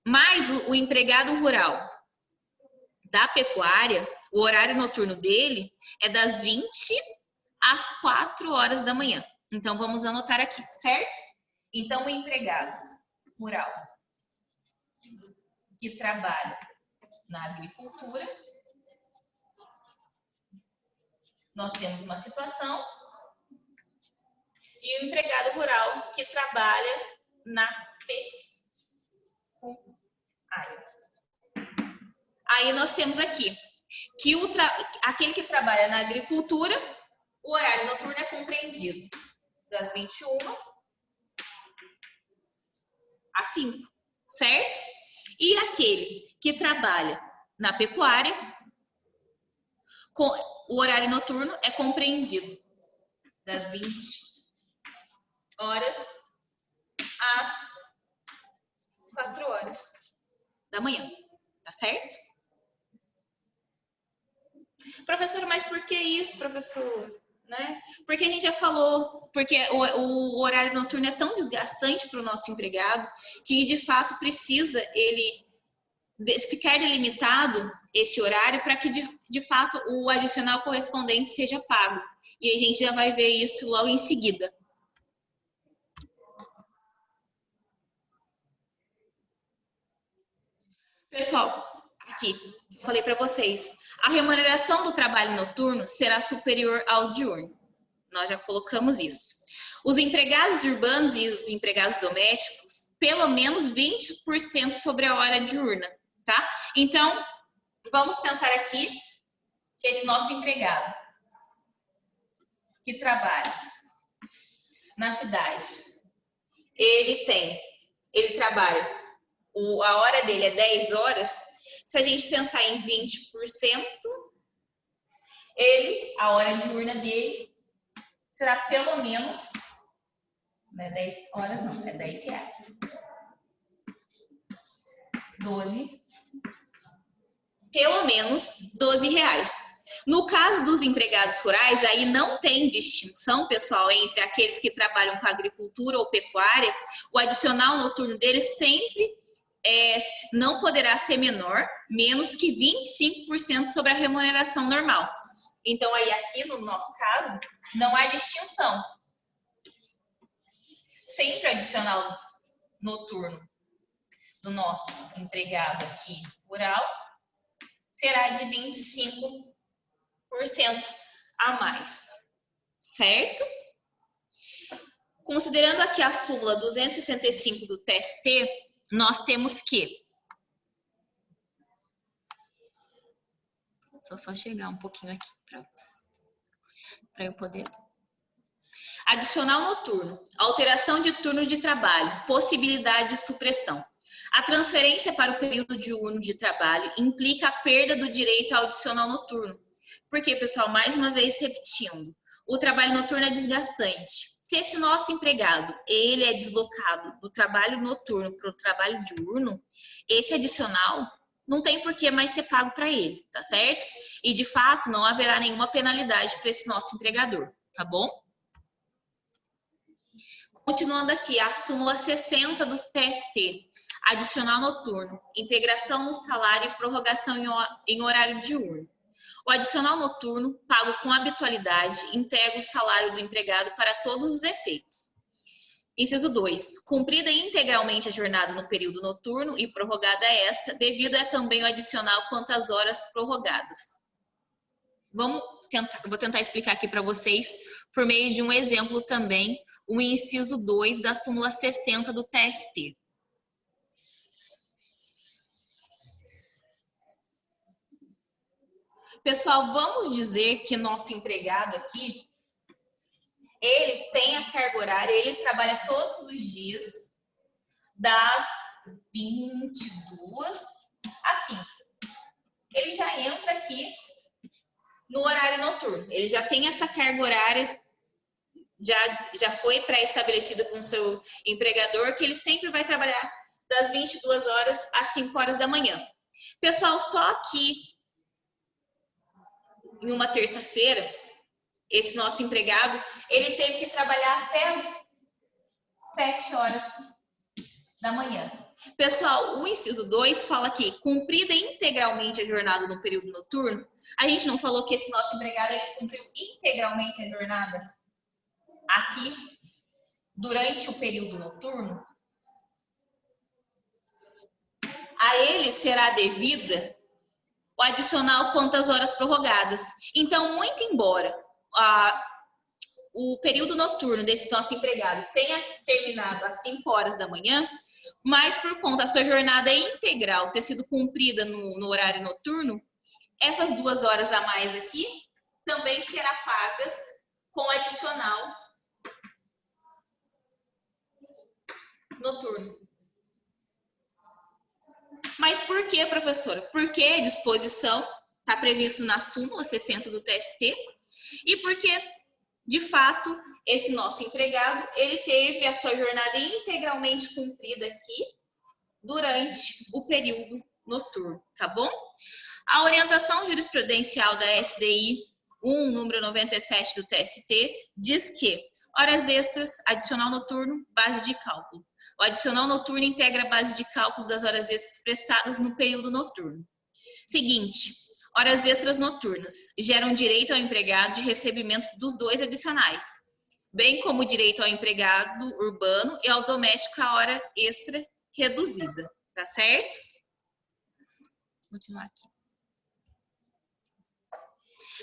Mas o empregado rural da pecuária, o horário noturno dele é das 20 às 4 horas da manhã. Então, vamos anotar aqui, certo? Então, o empregado rural que trabalha na agricultura, nós temos uma situação, e o empregado rural que trabalha na pecuária. Aí nós temos aqui que aquele que trabalha na agricultura, o horário noturno é compreendido das 21 às 5, certo? E aquele que trabalha na pecuária, o horário noturno é compreendido das 20 horas às 4 horas da manhã, tá certo? Professora, mas por que isso, professor? Né? Porque a gente já falou, porque o horário noturno é tão desgastante para o nosso empregado que de fato precisa ele ficar delimitado esse horário para que de fato o adicional correspondente seja pago. E a gente já vai ver isso logo em seguida. Pessoal, aqui, eu falei para vocês, a remuneração do trabalho noturno será superior ao diurno. Nós já colocamos isso. Os empregados urbanos e os empregados domésticos, pelo menos 20% sobre a hora diurna, tá? Então, vamos pensar aqui que esse nosso empregado que trabalha na cidade, ele trabalha, a hora dele é 10 horas, se a gente pensar em 20%, a hora diurna dele será pelo menos, não é 10 horas não, é 10 reais. 12, pelo menos 12 reais. No caso dos empregados rurais, aí não tem distinção, pessoal, entre aqueles que trabalham com agricultura ou pecuária, o adicional noturno deles sempre não poderá ser menor, menos que 25% sobre a remuneração normal. Então, aí aqui no nosso caso, não há distinção. Sempre o adicional noturno do nosso empregado aqui rural será de 25% a mais, certo? Considerando aqui a súmula 265 do TST, nós temos que... Vou só chegar um pouquinho aqui para eu poder... Adicional noturno, alteração de turno de trabalho, possibilidade de supressão. A transferência para o período diurno de trabalho implica a perda do direito ao adicional noturno. Porque, pessoal, mais uma vez repetindo, o trabalho noturno é desgastante. Se esse nosso empregado, ele é deslocado do trabalho noturno para o trabalho diurno, esse adicional não tem por que mais ser pago para ele, tá certo? E, de fato, não haverá nenhuma penalidade para esse nosso empregador, tá bom? Continuando aqui, a súmula 60 do TST, adicional noturno, integração no salário e prorrogação em horário diurno. O adicional noturno, pago com habitualidade, integra o salário do empregado para todos os efeitos. Inciso 2. Cumprida integralmente a jornada no período noturno e prorrogada esta, devido a também o adicional quanto às horas prorrogadas. Vou tentar explicar aqui para vocês, por meio de um exemplo também, o inciso 2 da súmula 60 do TST. Pessoal, vamos dizer que nosso empregado aqui, ele tem a carga horária, ele trabalha todos os dias, das 22 às 5. Ele já entra aqui no horário noturno, ele já tem essa carga horária, já foi pré-estabelecida com o seu empregador, que ele sempre vai trabalhar das 22 horas às 5 horas da manhã. Pessoal, só que em uma terça-feira, esse nosso empregado, ele teve que trabalhar até as 7 horas da manhã. Pessoal, o inciso 2 fala que, cumprida integralmente a jornada no período noturno, a gente não falou que esse nosso empregado ele cumpriu integralmente a jornada aqui durante o período noturno, a ele será devida o adicional quantas horas prorrogadas. Então, muito embora o período noturno desse nosso empregado tenha terminado às 5 horas da manhã, mas por conta da sua jornada integral ter sido cumprida no horário noturno, essas 2 horas a mais aqui também será pagas com adicional noturno. Mas por que, professora? Porque a disposição está previsto na súmula 60 do TST e porque, de fato, esse nosso empregado, ele teve a sua jornada integralmente cumprida aqui durante o período noturno, tá bom? A orientação jurisprudencial da SDI 1, número 97 do TST, diz que horas extras, adicional noturno, base de cálculo. O adicional noturno integra a base de cálculo das horas extras prestadas no período noturno. Seguinte, horas extras noturnas geram direito ao empregado de recebimento dos 2 adicionais, bem como direito ao empregado urbano e ao doméstico a hora extra reduzida, tá certo? Vou continuar aqui.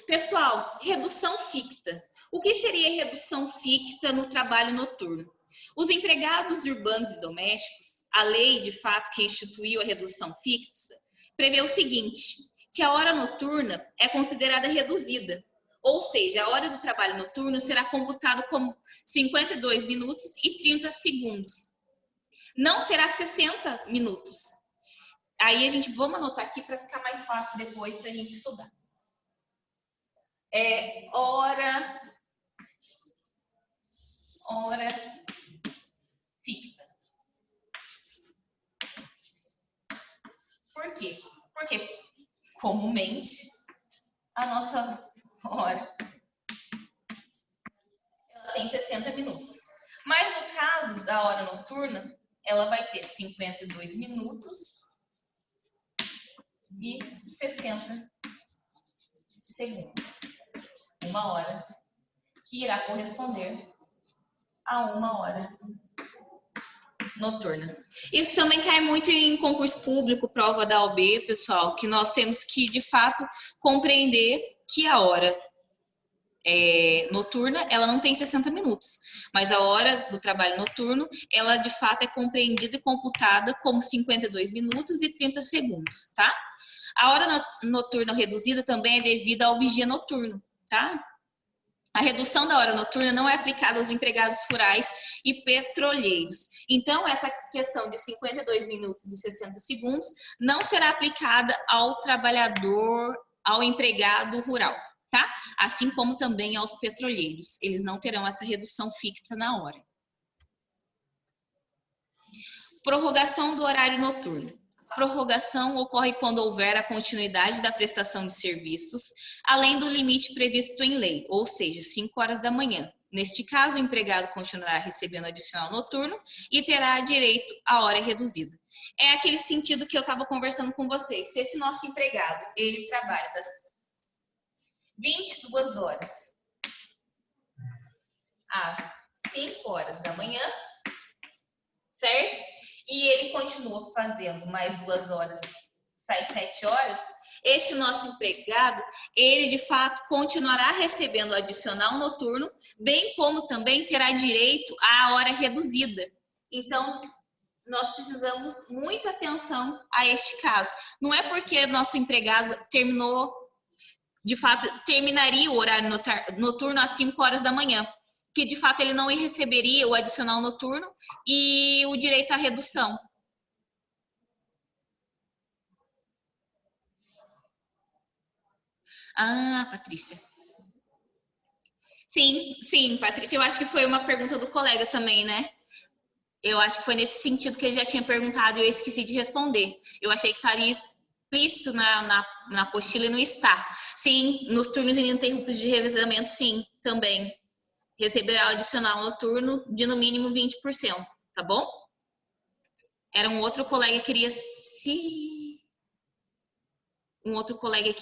Pessoal, redução ficta. O que seria redução ficta no trabalho noturno? Os empregados urbanos e domésticos, a lei de fato que instituiu a redução ficta, prevê o seguinte, que a hora noturna é considerada reduzida, ou seja, a hora do trabalho noturno será computada como 52 minutos e 30 segundos. Não será 60 minutos. Aí vamos anotar aqui para ficar mais fácil depois para a gente estudar. Hora ficta. Por quê? Porque comumente a nossa hora ela tem 60 minutos. Mas no caso da hora noturna, ela vai ter 52 minutos e 60 segundos. 1 hora, que irá corresponder a 1 hora noturna. Isso também cai muito em concurso público, prova da OAB, pessoal, que nós temos que, de fato, compreender que a hora noturna, ela não tem 60 minutos, mas a hora do trabalho noturno, ela, de fato, é compreendida e computada como 52 minutos e 30 segundos, tá? A hora noturna reduzida também é devida ao vigia noturno, tá? A redução da hora noturna não é aplicada aos empregados rurais e petroleiros. Então, essa questão de 52 minutos e 60 segundos não será aplicada ao trabalhador, ao empregado rural, tá? Assim como também aos petroleiros. Eles não terão essa redução fixa na hora. Prorrogação do horário noturno. A prorrogação ocorre quando houver a continuidade da prestação de serviços, além do limite previsto em lei, ou seja, 5 horas da manhã. Neste caso, o empregado continuará recebendo adicional noturno e terá direito à hora reduzida. É aquele sentido que eu estava conversando com vocês. Se esse nosso empregado, ele trabalha das 22 horas às 5 horas da manhã, certo? E ele continua fazendo mais 2 horas, sai 7 horas, esse nosso empregado, ele de fato continuará recebendo o adicional noturno, bem como também terá direito à hora reduzida. Então, nós precisamos muita atenção a este caso. Não é porque nosso empregado terminou, de fato, terminaria o horário noturno às 5 horas da manhã, que de fato ele não receberia o adicional noturno e o direito à redução. Ah, Patrícia. Sim, Patrícia, eu acho que foi uma pergunta do colega também, né? Eu acho que foi nesse sentido que ele já tinha perguntado e eu esqueci de responder. Eu achei que estaria explícito na apostila e não está. Sim, nos turnos ininterruptos de revezamento, sim, também. Receberá o adicional noturno de no mínimo 20%, tá bom? Era um outro colega que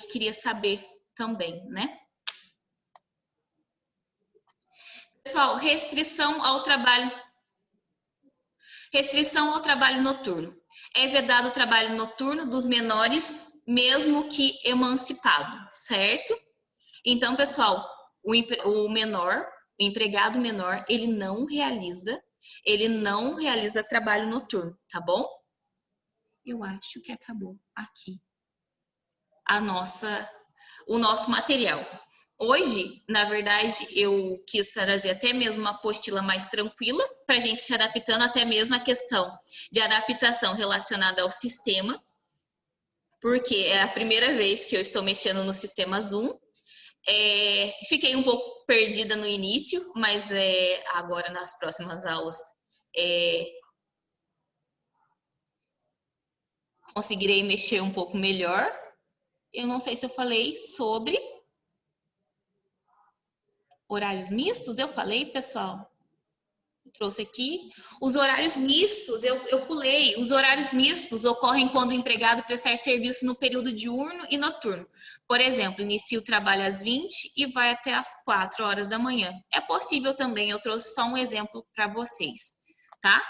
queria saber também, né? Pessoal, restrição ao trabalho noturno. É vedado o trabalho noturno dos menores, mesmo que emancipado, certo? Então, pessoal, o empregado menor, ele não realiza trabalho noturno, tá bom? Eu acho que acabou aqui o nosso material. Hoje, na verdade, eu quis trazer até mesmo uma apostila mais tranquila para a gente se adaptando até mesmo à questão de adaptação relacionada ao sistema, porque é a primeira vez que eu estou mexendo no sistema Zoom. Fiquei um pouco perdida no início, mas agora nas próximas aulas conseguirei mexer um pouco melhor. Eu não sei se eu falei sobre horários mistos. Eu falei, pessoal? Eu trouxe aqui. Os horários mistos, eu pulei. Os horários mistos ocorrem quando o empregado prestar serviço no período diurno e noturno. Por exemplo, inicia o trabalho às 20 e vai até às 4 horas da manhã. É possível também, eu trouxe só um exemplo para vocês, tá?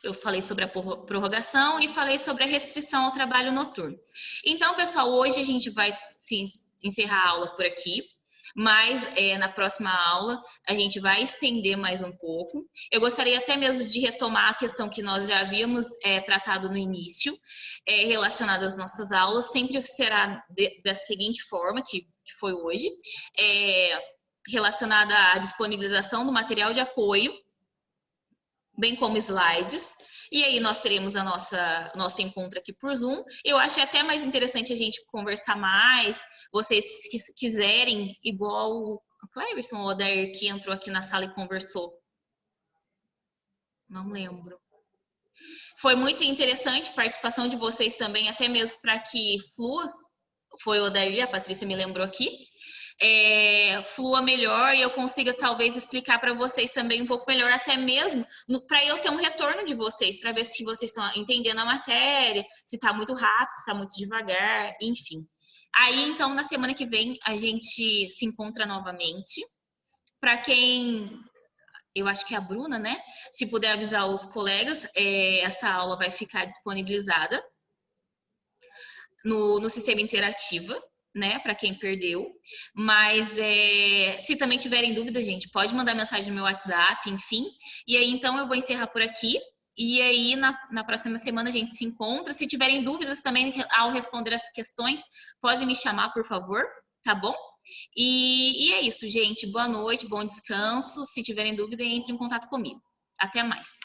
Eu falei sobre a prorrogação e falei sobre a restrição ao trabalho noturno. Então, pessoal, hoje a gente vai encerrar a aula por aqui, mas na próxima aula a gente vai estender mais um pouco. Eu gostaria até mesmo de retomar a questão que nós já havíamos tratado no início, relacionada às nossas aulas, sempre será da seguinte forma, que foi hoje, relacionada à disponibilização do material de apoio, bem como slides, e aí nós teremos nosso encontro aqui por Zoom. Eu acho até mais interessante a gente conversar mais, vocês quiserem, igual o Cleverson ou o Odair que entrou aqui na sala e conversou. Não lembro. Foi muito interessante a participação de vocês também, até mesmo para que flua, foi o Odair, a Patrícia me lembrou aqui, flua melhor e eu consiga talvez explicar para vocês também um pouco melhor, até mesmo para eu ter um retorno de vocês, para ver se vocês estão entendendo a matéria, se está muito rápido, se está muito devagar, enfim. Aí, então, na semana que vem, a gente se encontra novamente. Para quem... Eu acho que é a Bruna, né? Se puder avisar os colegas, essa aula vai ficar disponibilizada no sistema Interativa, né, para quem perdeu, mas se também tiverem dúvida, gente, pode mandar mensagem no meu WhatsApp, enfim, e aí então eu vou encerrar por aqui, e aí na próxima semana a gente se encontra. Se tiverem dúvidas também ao responder as questões, podem me chamar, por favor, tá bom? E é isso, gente, boa noite, bom descanso, se tiverem dúvida, entre em contato comigo. Até mais.